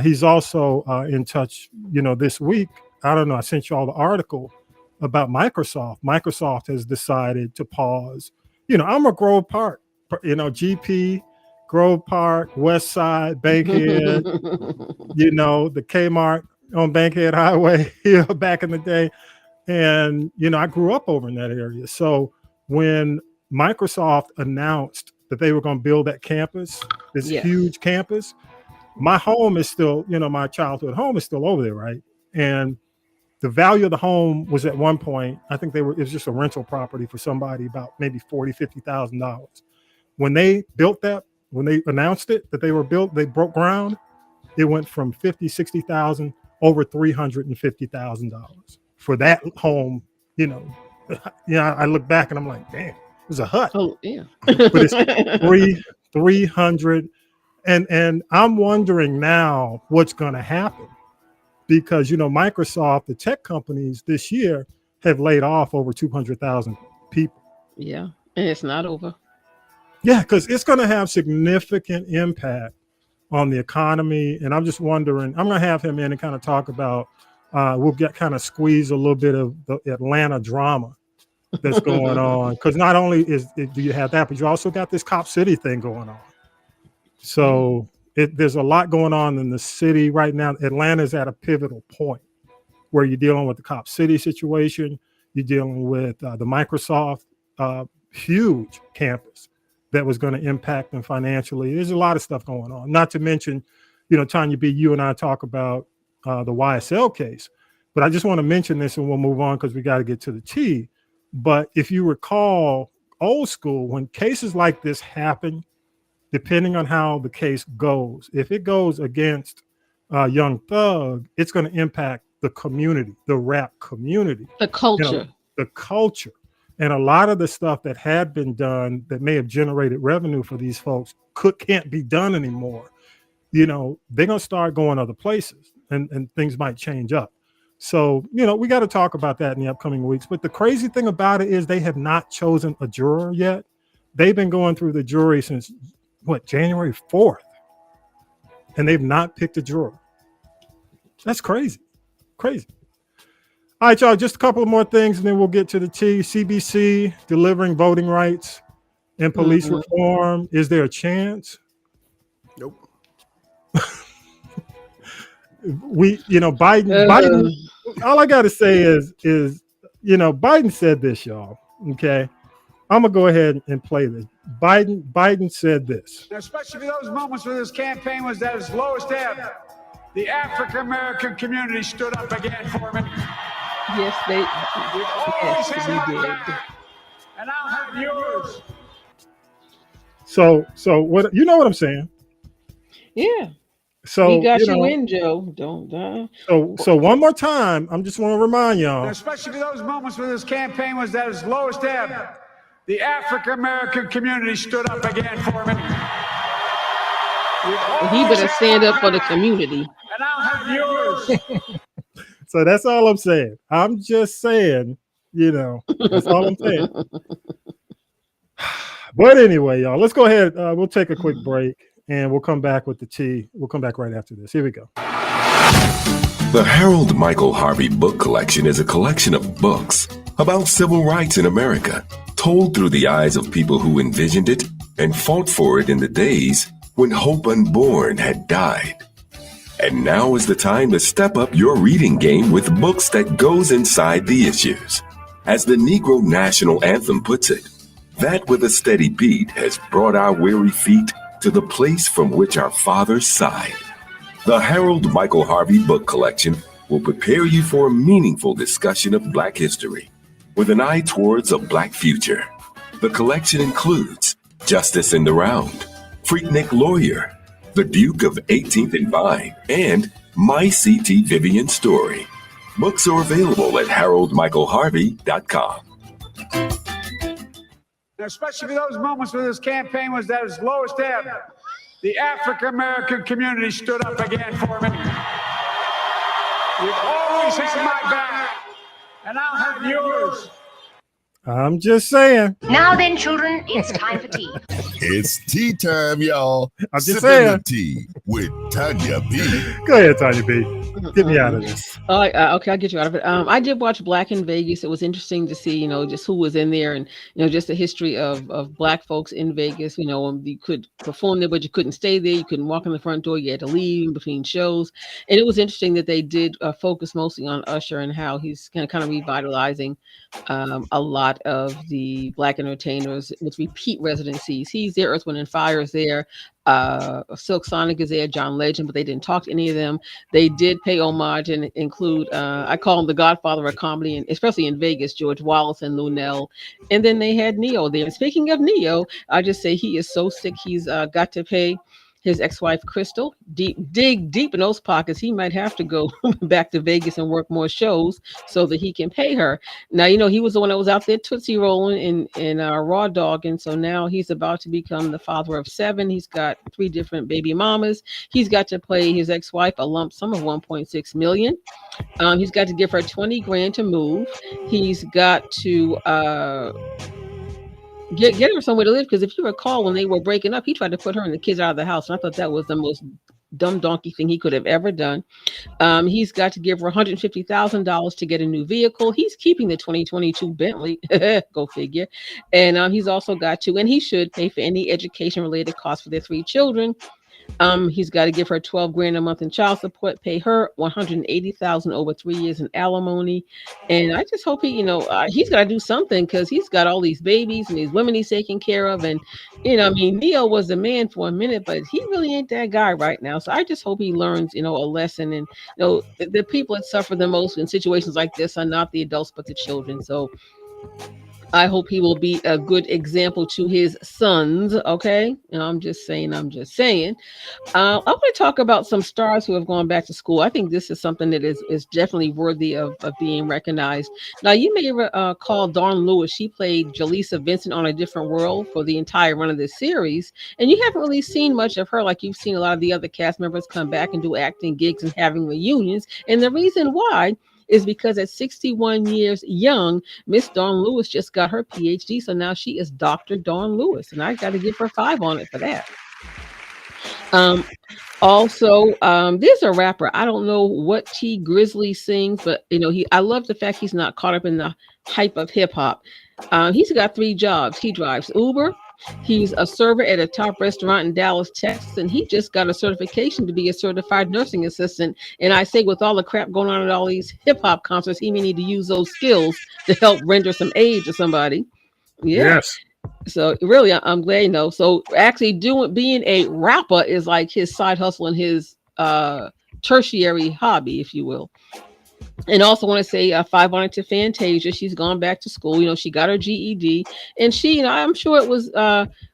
He's also in touch, this week. I don't know, I sent you all the article about Microsoft. Microsoft has decided to pause. I'm a Grove Park, GP, Grove Park, West Side, Bankhead, the Kmart on Bankhead Highway back in the day. And, I grew up over in that area. So when Microsoft announced that they were going to build that campus, this huge campus, my home is still, my childhood home is still over there, right? And the value of the home was at one point, I think it was just a rental property for somebody about maybe $40,000, $50,000. When they built that, when they announced it, that they broke ground, it went from $50,000, $60,000 over $350,000 for that home. I look back and I'm like, damn. It was a hut. Oh yeah. But it's 300, and I'm wondering now what's going to happen, because Microsoft, the tech companies this year have laid off over 200,000 people. Yeah, and it's not over. Yeah, because it's going to have significant impact on the economy, and I'm just wondering. I'm going to have him in and kind of talk about. We'll squeeze a little bit of the Atlanta drama that's going on, because not only do you have that, but you also got this Cop City thing going on. So there's a lot going on in the city right now. Atlanta's at a pivotal point where you're dealing with the Cop City situation. You're dealing with the Microsoft huge campus that was going to impact them financially. There's a lot of stuff going on. Not to mention, Tanya B, you and I talk about the YSL case, but I just want to mention this and we'll move on because we got to get to the tea. But if you recall old school, when cases like this happen, depending on how the case goes, if it goes against Young Thug, it's going to impact the community, the rap community, the culture, the culture. And a lot of the stuff that had been done that may have generated revenue for these folks can't be done anymore. They're going to start going other places and things might change up. So, we got to talk about that in the upcoming weeks. But the crazy thing about it is they have not chosen a juror yet. They've been going through the jury since, January 4th. And they've not picked a juror. That's crazy. Crazy. All right, y'all, just a couple of more things and then we'll get to the T. CBC delivering voting rights and police reform. Is there a chance? Nope. Biden, all I got to say is, Biden said this, y'all. Okay. I'm going to go ahead and play this. Biden said this. Especially those moments when this campaign was at its lowest ebb. The African-American community stood up again for me. Yes, they did. And I'll have yours. So what, you know what I'm saying? Yeah. So we got you in, Joe. Don't. So one more time, I'm just want to remind y'all. Especially those moments when this campaign was at its lowest ebb. The African-American community stood up again for me. He better stand up for the community. And I'll have yours. So that's all I'm saying. I'm just saying, that's all I'm saying. But anyway, y'all, let's go ahead. We'll take a quick break and we'll come back with the tea. We'll come back right after this. Here we go. The Harold Michael Harvey Book Collection is a collection of books about civil rights in America, told through the eyes of people who envisioned it and fought for it in the days when hope unborn had died. And now is the time to step up your reading game with books that goes inside the issues. As the Negro National Anthem puts it, that with a steady beat has brought our weary feet to the place from which our fathers sighed. The Harold Michael Harvey Book Collection will prepare you for a meaningful discussion of Black history with an eye towards a Black future. The collection includes Justice in the Round, Freaknik Lawyer, The Duke of 18th and Vine, and My C.T. Vivian Story. Books are available at haroldmichaelharvey.com. Especially those moments when this campaign was at its lowest ebb. The African-American community stood up again for me. You've always had my back, and I'll have yours. I'm just saying. Now then, children, it's time for tea. It's tea time, y'all. I'm just Sipping saying. the tea with Tanya B. Go ahead, Tanya B. Get me out of this. Okay, I'll get you out of it. I did watch Black in Vegas. It was interesting to see, just who was in there and, just the history of Black folks in Vegas. You could perform there, but you couldn't stay there. You couldn't walk in the front door. You had to leave in between shows. And it was interesting that they did focus mostly on Usher and how he's kind of revitalizing a lot of the Black entertainers with repeat residencies. He's there, Earth, Wind and Fire is there. Silk Sonic is there, John Legend, but they didn't talk to any of them. They did pay homage and include, I call him the godfather of comedy, and especially in Vegas, George Wallace and Lunel. And then they had Neo there. And speaking of Neo, I just say he is so sick, he's got to pay his ex-wife Crystal. Dig deep in those pockets. He might have to go back to Vegas and work more shows so that he can pay her. Now, he was the one that was out there Tootsie rolling in Raw Dog, and so now he's about to become the father of 7. He's got 3 different baby mamas. He's got to pay his ex-wife a lump sum of $1.6 million. He's got to give her $20,000 to move. He's got to get her somewhere to live, because if you recall, when they were breaking up, he tried to put her and the kids out of the house, and I thought that was the most dumb donkey thing he could have ever done. He's got to give her $150,000 to get a new vehicle. He's keeping the 2022 Bentley, go figure. And he's also got to, and he should pay for any education related costs for their 3 children. He's got to give her $12,000 a month in child support, pay her $180,000 over 3 years in alimony. And I just hope he's got to do something, because he's got all these babies and these women he's taking care of. And, Neo was the man for a minute, but he really ain't that guy right now. So I just hope he learns, a lesson. And, the people that suffer the most in situations like this are not the adults, but the children. So I hope he will be a good example to his sons. Okay. I'm just saying. I want to talk about some stars who have gone back to school. I think this is something that is definitely worthy of being recognized. Now, you may recall Dawn Lewis. She played Jaleesa Vincent on A Different World for the entire run of this series. And you haven't really seen much of her like you've seen a lot of the other cast members come back and do acting gigs and having reunions. And the reason why is because at 61 years young, Miss Dawn Lewis just got her PhD. So now she is Dr. Dawn Lewis. And I got to give her 5 on it for that. Also, there's a rapper. I don't know what T Grizzly sings, but I love the fact he's not caught up in the hype of hip hop. He's got 3 jobs. He drives Uber. He's a server at a top restaurant in Dallas, Texas, and he just got a certification to be a certified nursing assistant. And I say, with all the crap going on at all these hip hop concerts, he may need to use those skills to help render some aid to somebody. Yeah. Yes. So really, I'm glad, So actually being a rapper is like his side hustle and his tertiary hobby, if you will. And also want to say 500 to Fantasia. She's gone back to school. She got her GED, and she, I'm sure it was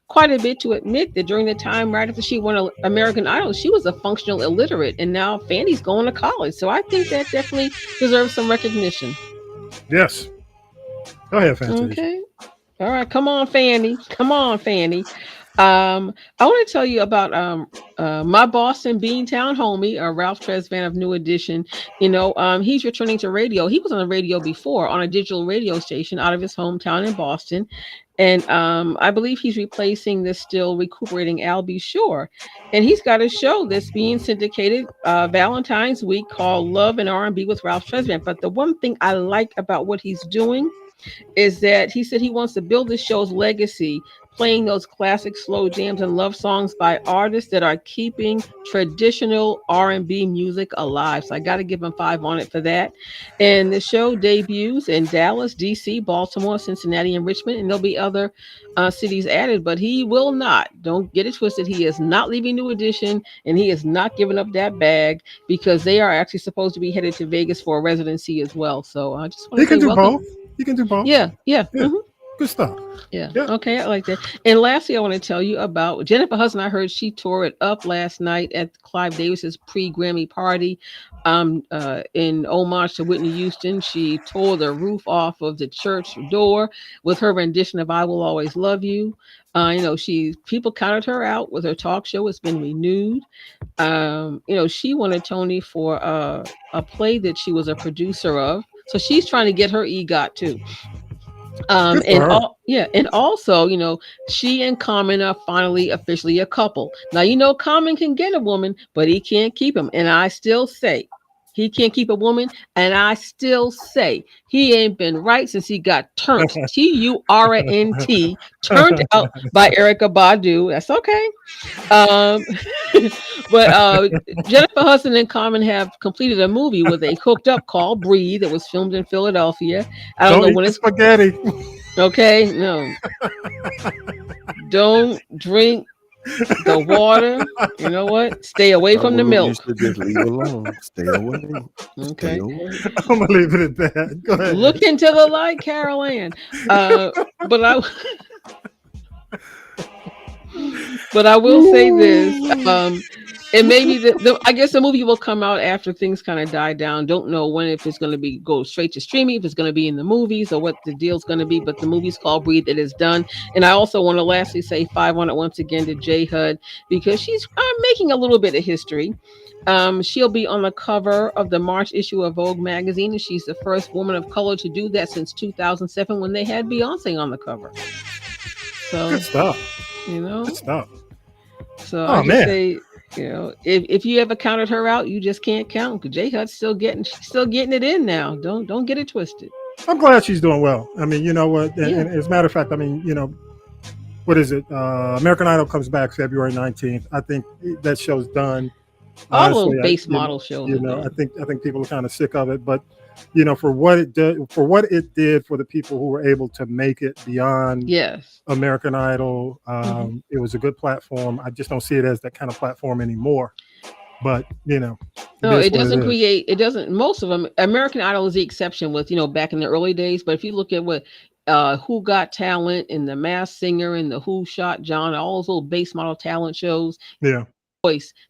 quite a bit to admit that during the time right after she won American Idol, she was a functional illiterate, and now Fanny's going to college. So I think that definitely deserves some recognition. Yes. Go ahead, Fantasia. Okay. All right. Come on, Fanny. Come on, Fanny. I want to tell you about my Boston Beantown homie, Ralph Tresvant of New Edition. He's returning to radio. He was on the radio before on a digital radio station out of his hometown in Boston. And I believe he's replacing the still recuperating Albie Shore. And he's got a show that's being syndicated Valentine's week called Love and R&B with Ralph Tresvant. But the one thing I like about what he's doing is that he said he wants to build the show's legacy, playing those classic slow jams and love songs by artists that are keeping traditional R&B music alive. So I got to give him 5 on it for that. And the show debuts in Dallas, DC, Baltimore, Cincinnati, and Richmond, and there'll be other cities added, but he will not. Don't get it twisted. He is not leaving New Edition, and he is not giving up that bag, because they are actually supposed to be headed to Vegas for a residency as well. So I just want to say welcome. You can do both. Yeah. Mm-hmm. Good stuff. Yeah. Okay, I like that. And lastly, I want to tell you about Jennifer Hudson. I heard she tore it up last night at Clive Davis's pre-Grammy party in homage to Whitney Houston. She tore the roof off of the church door with her rendition of "I Will Always Love You." People counted her out with her talk show. It's been renewed. She won a Tony for a play that she was a producer of. So she's trying to get her EGOT too. And also, she and Common are finally officially a couple. Now, Common can get a woman, but he can't keep him. And I still say he can't keep a woman. And I still say he ain't been right since he got turned. TURNT, turned out by Erykah Badu. That's okay. But Jennifer Hudson and Common have completed a movie where they hooked up called Breathe. It was filmed in Philadelphia. I don't know when it's spaghetti. Okay, no. Don't drink the water. You know what? Stay away from the milk. You should just leave it alone. Stay away. Okay. Stay away. I'm gonna leave it at that. Go ahead. Look into the light, Carol Ann. But I will say this. And maybe I guess the movie will come out after things kind of die down. Don't know when, if it's going to go straight to streaming, if it's going to be in the movies, or what the deal's going to be. But the movie's called Breathe. It is done. And I also want to lastly say 5 on it once again to J Hud, because she's making a little bit of history. She'll be on the cover of the March issue of Vogue magazine, and she's the first woman of color to do that since 2007 when they had Beyonce on the cover. So good stuff. Good stuff. So I just say, if you ever counted her out, you just can't count, because J Hud's still getting it in now. Don't get it twisted. I'm glad she's doing well. I mean, you know what? And as a matter of fact, I mean, what is it? American Idol comes back February 19th. I think that show's done. All those base model shows. I think people are kind of sick of it, but for what it did for the people who were able to make it beyond American Idol, it was a good platform. I just don't see it as that kind of platform anymore. But no, it doesn't. Most of them, American Idol is the exception, with back in the early days. But if you look at what Who Got Talent and The Masked Singer and the Who Shot John, all those little base model talent shows,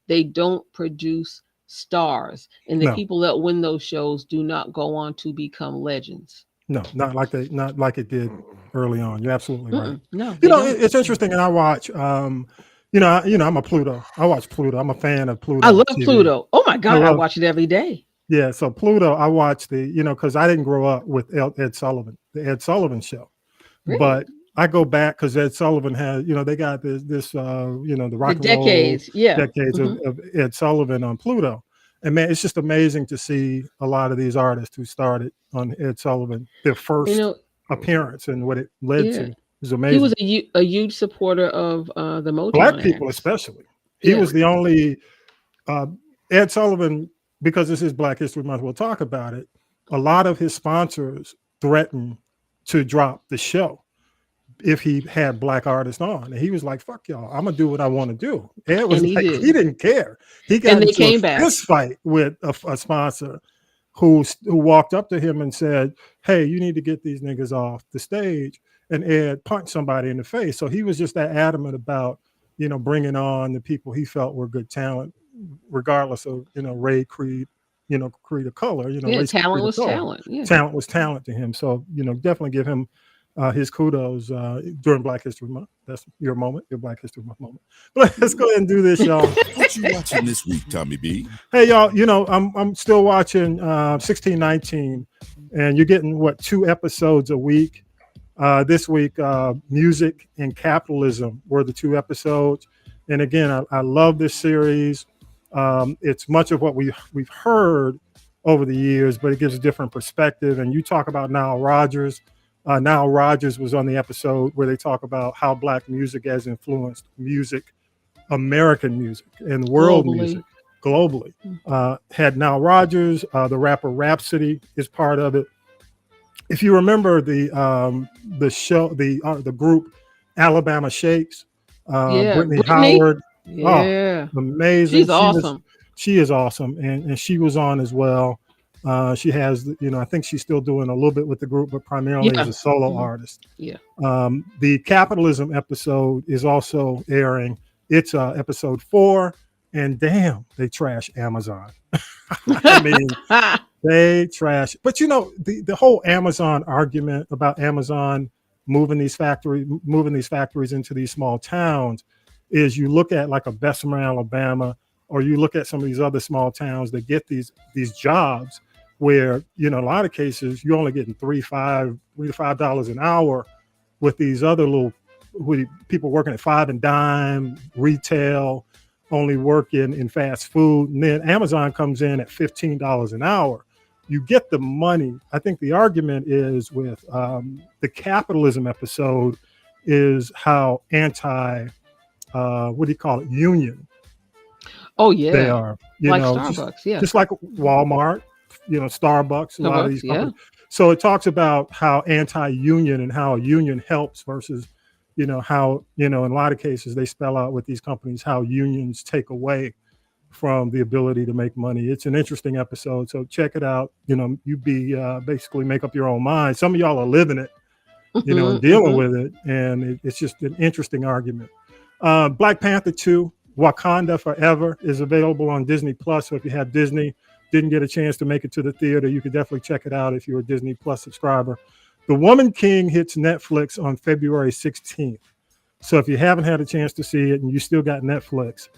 they don't produce stars, and the people that win those shows do not go on to become legends. No, not like it did early on. You're absolutely right. No, it's interesting, and I watch. I'm a Pluto. I watch Pluto. I'm a fan of Pluto. I love TV. Pluto. Oh my God, I watch it every day. Yeah, so Pluto, I watch because I didn't grow up with Ed Sullivan, the Ed Sullivan Show, really? But I go back because Ed Sullivan has, they got this the rock and decades, roll decades of Ed Sullivan on Pluto. And man, it's just amazing to see a lot of these artists who started on Ed Sullivan, their first appearance and what it led to. It was amazing. He was a huge supporter of the Motown Black people, especially. He was the only Ed Sullivan, because this is Black History Month, we'll talk about it. A lot of his sponsors threatened to drop the show if he had Black artists on, and he was like, "Fuck y'all, I'm gonna do what I want to do." Ed was he didn't care. He got into a fist fight with a sponsor who walked up to him and said, "Hey, you need to get these niggas off the stage." And Ed punched somebody in the face. So he was just that adamant about, bringing on the people he felt were good talent, regardless of, race, creed, creed of color. Race, talent was color. talent. Yeah. Talent was talent to him. So, definitely give him his kudos during Black History Month. That's your moment, your Black History Month moment. But let's go ahead and do this, y'all. What you watching this week, Tommy B? Hey, y'all, I'm still watching 1619, and you're getting 2 episodes a week. This week, Music and Capitalism were the 2 episodes. And again, I love this series. It's much of what we've heard over the years, but it gives a different perspective. And you talk about Nile Rodgers. Nile Rodgers was on the episode where they talk about how Black music has influenced music, American music, and world music globally. Had Nile Rodgers, the rapper Rhapsody is part of it. If you remember the show, the group Alabama Shakes, Brittany Howard, amazing. She's awesome. She is awesome, and she was on as well. She has, I think she's still doing a little bit with the group, but primarily as a solo artist. Yeah. The Capitalism episode is also airing. It's episode 4, and damn, they trash Amazon. I mean. They trash, but the whole Amazon argument about Amazon moving these factories into these small towns is you look at like a Bessemer, Alabama, or you look at some of these other small towns that get these jobs where in a lot of cases you're only getting $3 to $5 an hour with these other people working at 5 and dime retail, only working in fast food, and then Amazon comes in at $15 an hour. You get the money. I think the argument is with the capitalism episode is how union. Oh yeah, they are. Like Starbucks, just like Walmart, Starbucks, a lot of these companies. So it talks about how anti-union and how a union helps versus, how in a lot of cases they spell out with these companies how unions take away from the ability to make money. It's an interesting episode, so check it out. You basically make up your own mind. Some of y'all are living it, and dealing with it, and it's just an interesting argument. Black Panther 2, Wakanda Forever is available on Disney Plus. So if you have Disney, didn't get a chance to make it to the theater, you could definitely check it out if you're a Disney Plus subscriber. The Woman King hits Netflix on February 16th. So if you haven't had a chance to see it and you still got Netflix,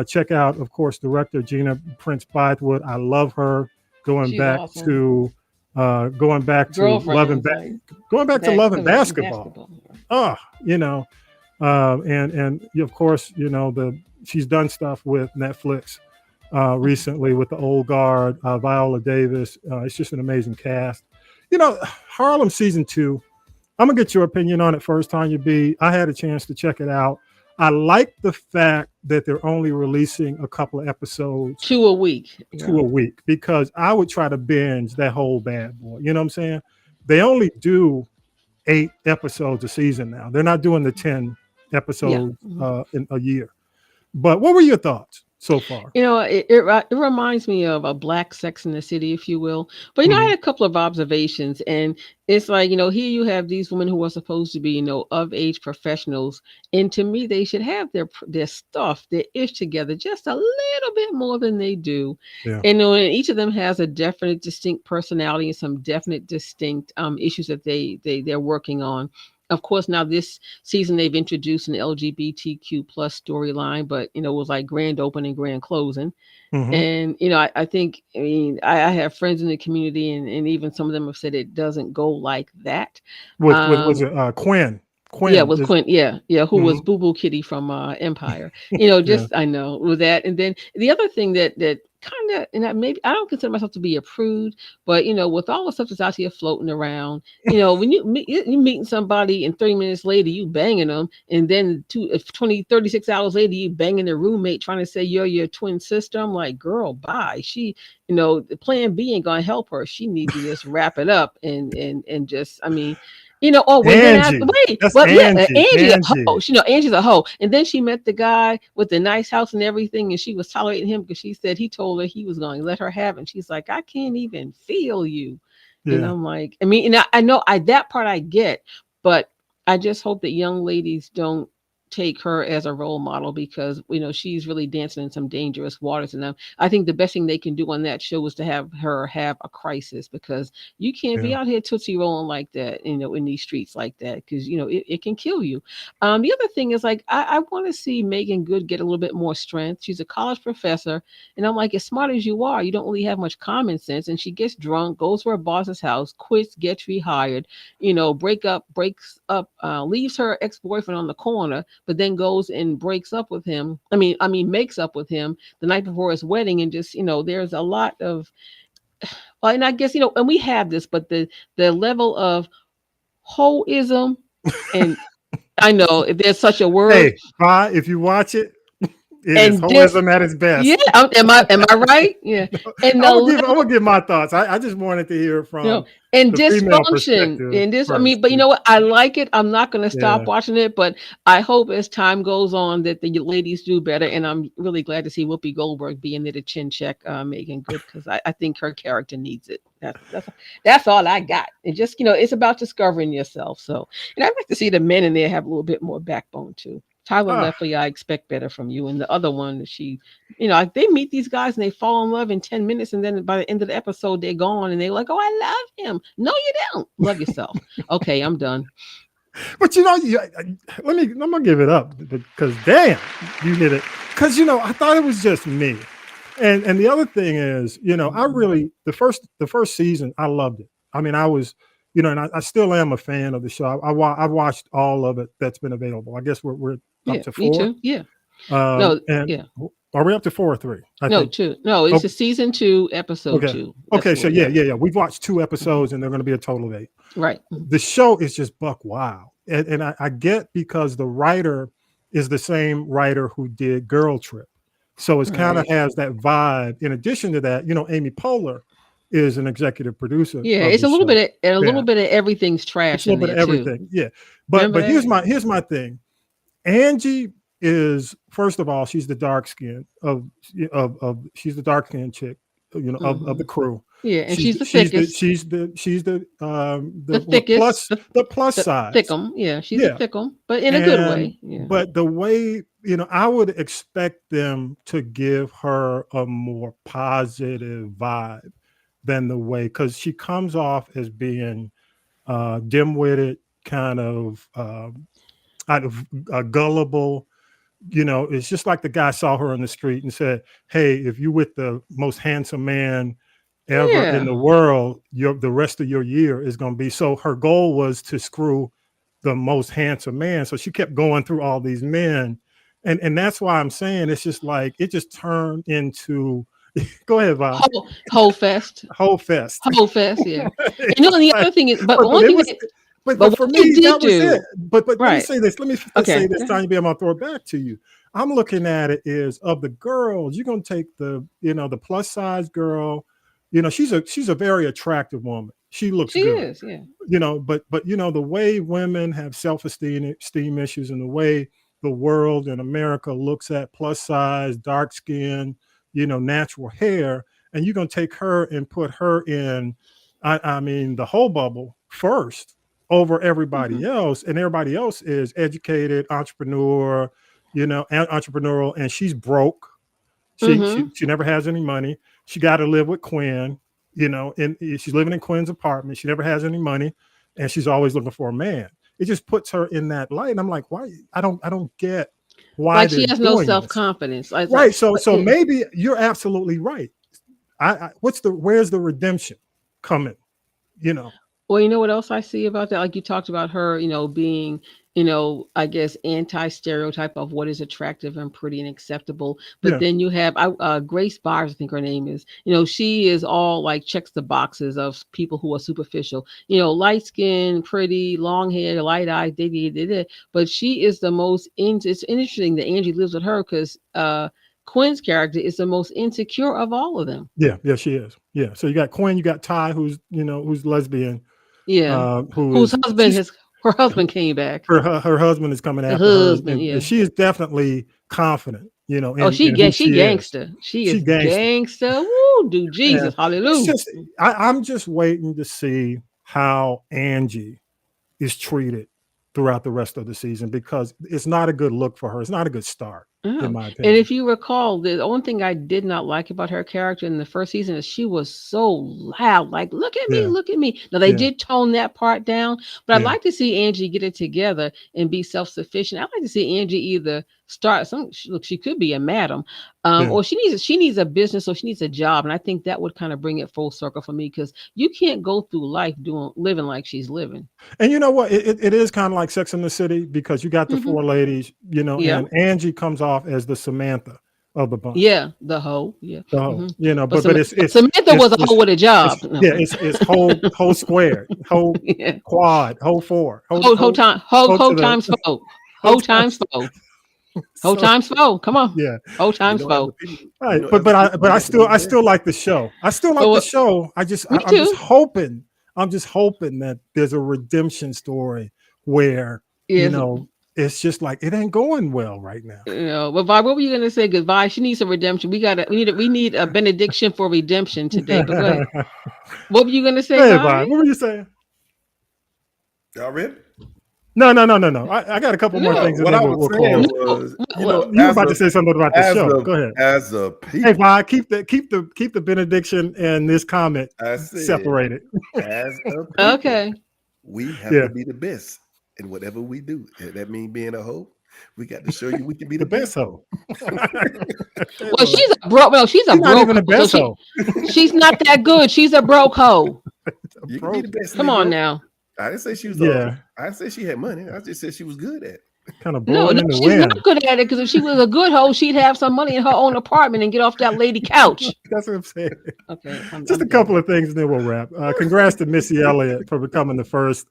check out, of course, director Gina Prince Bythewood. I love her. Going back to Love and Basketball. And of course, she's done stuff with Netflix recently with the Old Guard, Viola Davis. It's just an amazing cast. Harlem season 2. I'm gonna get your opinion on it first, Tanya B. I had a chance to check it out. I like the fact that they're only releasing a couple of episodes. 2 a week. Because I would try to binge that whole bad boy. You know what I'm saying? They only do 8 episodes a season now. They're not doing the 10 episodes in a year. But what were your thoughts so far? It reminds me of a Black Sex in the City, if you will. But I had a couple of observations, and it's like, here you have these women who are supposed to be, of age professionals, and to me, they should have their stuff, their ish together just a little bit more than they do. Yeah. And each of them has a definite, distinct personality and some definite, distinct issues that they're working on. Of course, now this season they've introduced an LGBTQ plus storyline, but it was like grand opening, grand closing. And I think I have friends in the community, and even some of them have said it doesn't go like that. Was it Quinn? Quinn. Yeah, with is- Quinn. Yeah, who was Mhm. Boo Boo Kitty from Empire. Just I know with that. And then the other thing that kind of, and maybe I don't consider myself to be a prude, but with all the stuff that's out here floating around, when you meeting somebody and 30 minutes later you banging them, and then 36 hours later you banging their roommate trying to say you're your twin sister. I'm like, girl, bye. She, the plan B ain't gonna help her. She needs to just wrap it up and just, I mean. Angie. That's Angie, a Angie. hoe. Angie's a hoe. And then she met the guy with the nice house and everything, and she was tolerating him because she said he told her he was going to let her have it. And she's like, I can't even feel you. And Yeah. I'm like, I mean, and I know that part I get, but I just hope that young ladies don't take her as a role model because she's really dancing in some dangerous waters. And I think the best thing they can do on that show is to have her have a crisis, because you can't be out here tootsie rolling like that, in these streets like that, because it can kill you. The other thing is, like, I want to see Megan Good get a little bit more strength. She's a college professor, and I'm like, as smart as you are, you don't really have much common sense. And she gets drunk, goes to her boss's house, quits, gets rehired, breaks up, leaves her ex-boyfriend on the corner, but then goes and makes up with him the night before his wedding. And just, there's a lot of, well, and I guess, and we have this, but the level of hoism, and I know if there's such a word. Hey, bye. If you watch it, it is holism at its best. Yeah, am I right? Yeah, and I'm gonna give my thoughts. I just wanted to hear from and the female dysfunction perspective and this. I first. mean, but you know what? I like it. I'm not going to stop Yeah. watching it, but I hope as time goes on that the ladies do better. And I'm really glad to see Whoopi Goldberg being there to chin check Megan Good, because I think her character needs it. That's all I got. And just it's about discovering yourself. So, and I'd like to see the men in there have a little bit more backbone too. Tyler Lefley, I expect better from you. And the other one, they meet these guys and they fall in love in 10 minutes. And then by the end of the episode, they're gone and they're like, oh, I love him. No, you don't. Love yourself. Okay, I'm done. But I'm gonna give it up because damn, you hit it. Because I thought it was just me. And the other thing is, I really the first season, I loved it. I mean, I was, and I still am a fan of the show. I've watched all of it that's been available. I guess we're up to 4. Me too. Yeah. Are we up to 4 or 3? I think. 2. No, it's a season 2, episode 2. Okay, so yeah. We've watched 2 episodes, and they're going to be a total of 8. Right. The show is just buck wild, and I get because the writer is the same writer who did Girl Trip, so it's kind of has that vibe. In addition to that, Amy Poehler is an executive producer. Yeah, it's a little bit of little bit of everything's trash. A little bit of everything. Yeah, but here's my thing. Angie is, first of all, she's the dark skin she's the dark skin chick, of the crew. Yeah, and she's the thickest. She's the thickest, the plus side. Thickum. Yeah, she's a thickum, but in a good way. Yeah. But the way, I would expect them to give her a more positive vibe than the way, because she comes off as being dim-witted, kind of gullible. It's just like the guy saw her on the street and said, hey, if you with the most handsome man ever in the world, the rest of your year is going to be. So her goal was to screw the most handsome man. So she kept going through all these men. And that's why I'm saying it's just like, it just turned into, go ahead, Bob. Whole fest. Yeah. And the other thing is, but one thing But for me, that was it. But let me say this. Let me say this, Tanya B. I'm gonna throw it back to you. I'm looking at it is, of the girls, you're gonna take the plus size girl. She's a very attractive woman. She looks good. She is, yeah. But the way women have self-esteem issues, and the way the world and America looks at plus size, dark skin, natural hair, and you're gonna take her and put her in, I mean, the whole bubble first over everybody else, and everybody else is educated, entrepreneur, entrepreneurial, and she's broke. She never has any money. She got to live with Quinn, and she's living in Quinn's apartment. She never has any money, and she's always looking for a man. It just puts her in that light, and I'm like, why? I don't get why. Like she has no self-confidence. Right. So maybe you're absolutely right. Where's the redemption coming? Well, you know what else I see about that? Like you talked about her, being, I guess anti-stereotype of what is attractive and pretty and acceptable. But Yeah. then you have Grace Byers, I think her name is. She is all like checks the boxes of people who are superficial. Light skin, pretty, long hair, light eyes, but she is the most. It's interesting that Angie lives with her because Quinn's character is the most insecure of all of them. Yeah, she is. Yeah. So you got Quinn, you got Ty, who's lesbian. Yeah. Her husband came back. Her husband is coming after husband, her. yeah. And she is definitely confident, she gangster. She is gangster. gangster. Woo, do Jesus, hallelujah. I'm just waiting to see how Angie is treated throughout the rest of the season, because it's not a good look for her. It's not a good start, in my opinion. And if you recall, the only thing I did not like about her character in the first season is she was so loud, like, look at me, look at me. Now, they did tone that part down, but I'd like to see Angie get it together and be self-sufficient. I'd like to see Angie either start she could be a madam, or she needs a business, or she needs a job. And I think that would kind of bring it full circle for me, because you can't go through life living like she's living. And you know what? It is kind of like Sex in the City, because you got the four ladies, and Angie comes off as the Samantha of the bunch. Yeah, the hoe. Yeah, the hoe. But Samantha was a hoe with a job. It's whole squared, whole quad, whole four, whole times four, whole times four. Whole times four. Come on. Yeah. Whole times four. Right. But I still like the show. I still like the show. I'm just hoping that there's a redemption story where it's just like it ain't going well right now. But Vi, what were you gonna say? Goodbye. She needs a redemption. We need a benediction for redemption today. But go ahead. What were you gonna say? Hey, Vi, what were you saying? Y'all ready? No. I got a couple more things. What I was saying was, you were about to say something about the show. Go ahead. As a people, hey, Vi, keep the benediction and this comment separated. As a people, okay, we have to be the best in whatever we do. That means being a hoe. We got to show you we can be the best hoe. Well, she's a broke. No, she's not broke. Even the best hoe. She's not that good. She's a broke hoe. You can be the best. Come on now. I didn't say she was. I didn't say she had money. I just said she was good at it. Kind of no, she's not good at it, because if she was a good hoe, she'd have some money in her own apartment and get off that lady couch. That's what I'm saying. Okay, just a couple of things, and then we'll wrap. Congrats to Missy Elliott for becoming the first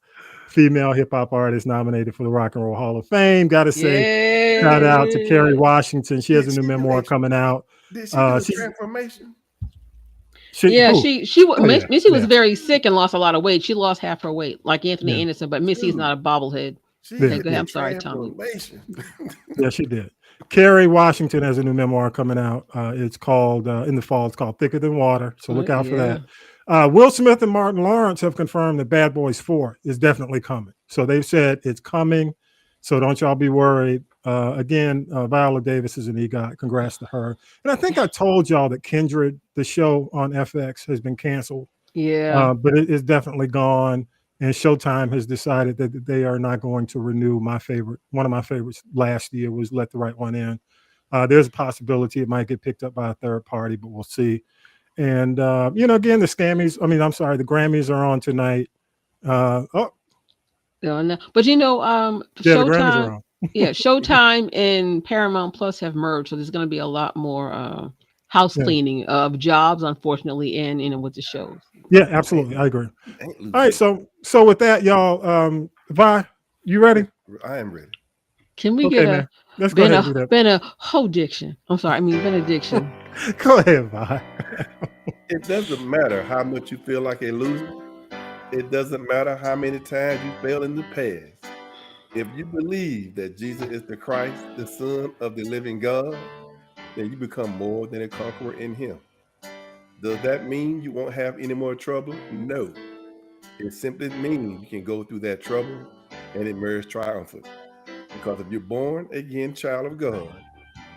female hip hop artist nominated for the Rock and Roll Hall of Fame. Got to say, shout out to Kerry Washington. She has a new memoir coming out. Did she do a transformation? Missy was very sick and lost a lot of weight. She lost half her weight, like Anthony Anderson, but Missy's not a bobblehead. I'm sorry, Tommy. Yeah, she did. Kerry Washington has a new memoir coming out. It's called in the fall. It's called Thicker Than Water. So look out for that. Will Smith and Martin Lawrence have confirmed that Bad Boys 4 is definitely coming. So they've said it's coming. So don't y'all be worried. Again, Viola Davis is an EGOT. Congrats to her. And I think I told y'all that Kindred, the show on FX, has been canceled. Yeah. But it is definitely gone. And Showtime has decided that they are not going to renew one of my favorites last year was Let the Right One In. There's a possibility it might get picked up by a third party, but we'll see. And, again, the Grammys are on tonight. No. But Showtime. Showtime and Paramount Plus have merged, so there's going to be a lot more house cleaning of jobs, unfortunately, and with the shows. Yeah, absolutely, I agree. All right, so with that, y'all, Vi, you ready? I am ready. Can we get benediction? I'm sorry, benediction. Go ahead, Vi. It doesn't matter how much you feel like a loser. It doesn't matter how many times you failed in the past. If you believe that Jesus is the Christ, the Son of the living God, then you become more than a conqueror in him. Does that mean you won't have any more trouble? No. It simply means you can go through that trouble and emerge triumphant. Because if you're born again child of God,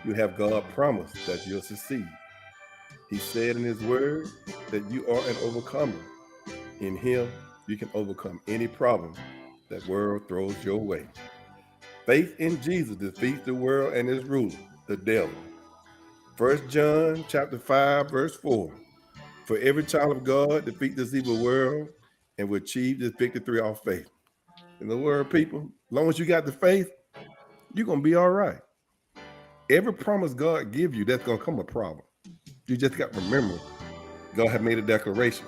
you have God promised that you'll succeed. He said in his word that you are an overcomer. In him, you can overcome any problem that world throws your way. Faith in Jesus defeats the world and its ruler, the devil. 1 John chapter 5, verse 4. For every child of God defeats this evil world and will achieve this victory off faith. In the word, people, as long as you got the faith, you're gonna be all right. Every promise God give you, that's gonna come a problem. You just got to remember, God have made a declaration.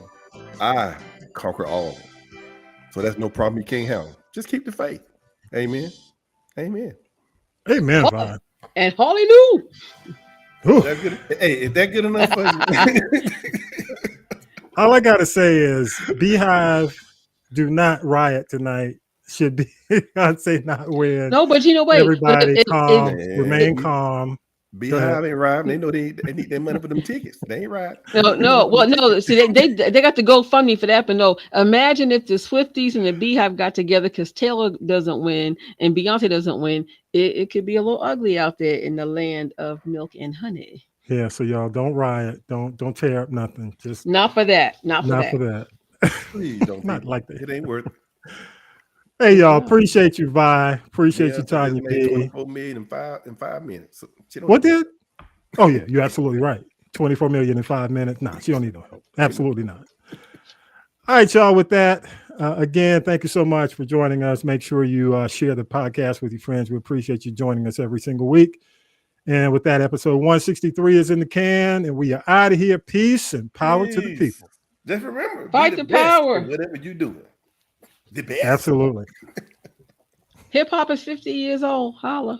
I conquer all. So that's no problem you can't handle. Just keep the faith. Amen. Amen. Amen, Vaughn. And hallelujah. That's good. Hey, is that good enough for you? All I gotta say is Beehive, do not riot tonight. Should be I'd say not win. No, but you know, wait. Everybody calm, Man, remain calm. Beehive ain't riding. They know they need their money for them tickets. They ain't riding. No. Well, no. See, they got to go fund me for that. But no, imagine if the Swifties and the Beehive got together because Taylor doesn't win and Beyonce doesn't win. It could be a little ugly out there in the land of milk and honey. Yeah, so y'all don't riot. Don't tear up nothing. Just not for that. Not for that. Please don't. Not like that. It ain't worth it. Hey, y'all, appreciate you, Vi. Appreciate you, Tanya P. 24 million in 5 minutes. So what did? Oh, yeah, you're absolutely right. 24 million in 5 minutes. Nah, she don't need no help. Absolutely not. All right, y'all, with that, again, thank you so much for joining us. Make sure you share the podcast with your friends. We appreciate you joining us every single week. And with that, episode 163 is in the can, and we are out of here. Peace and power to the people. Just remember, fight the power. Whatever you do, the best. Absolutely. Hip hop is 50 years old. Holla.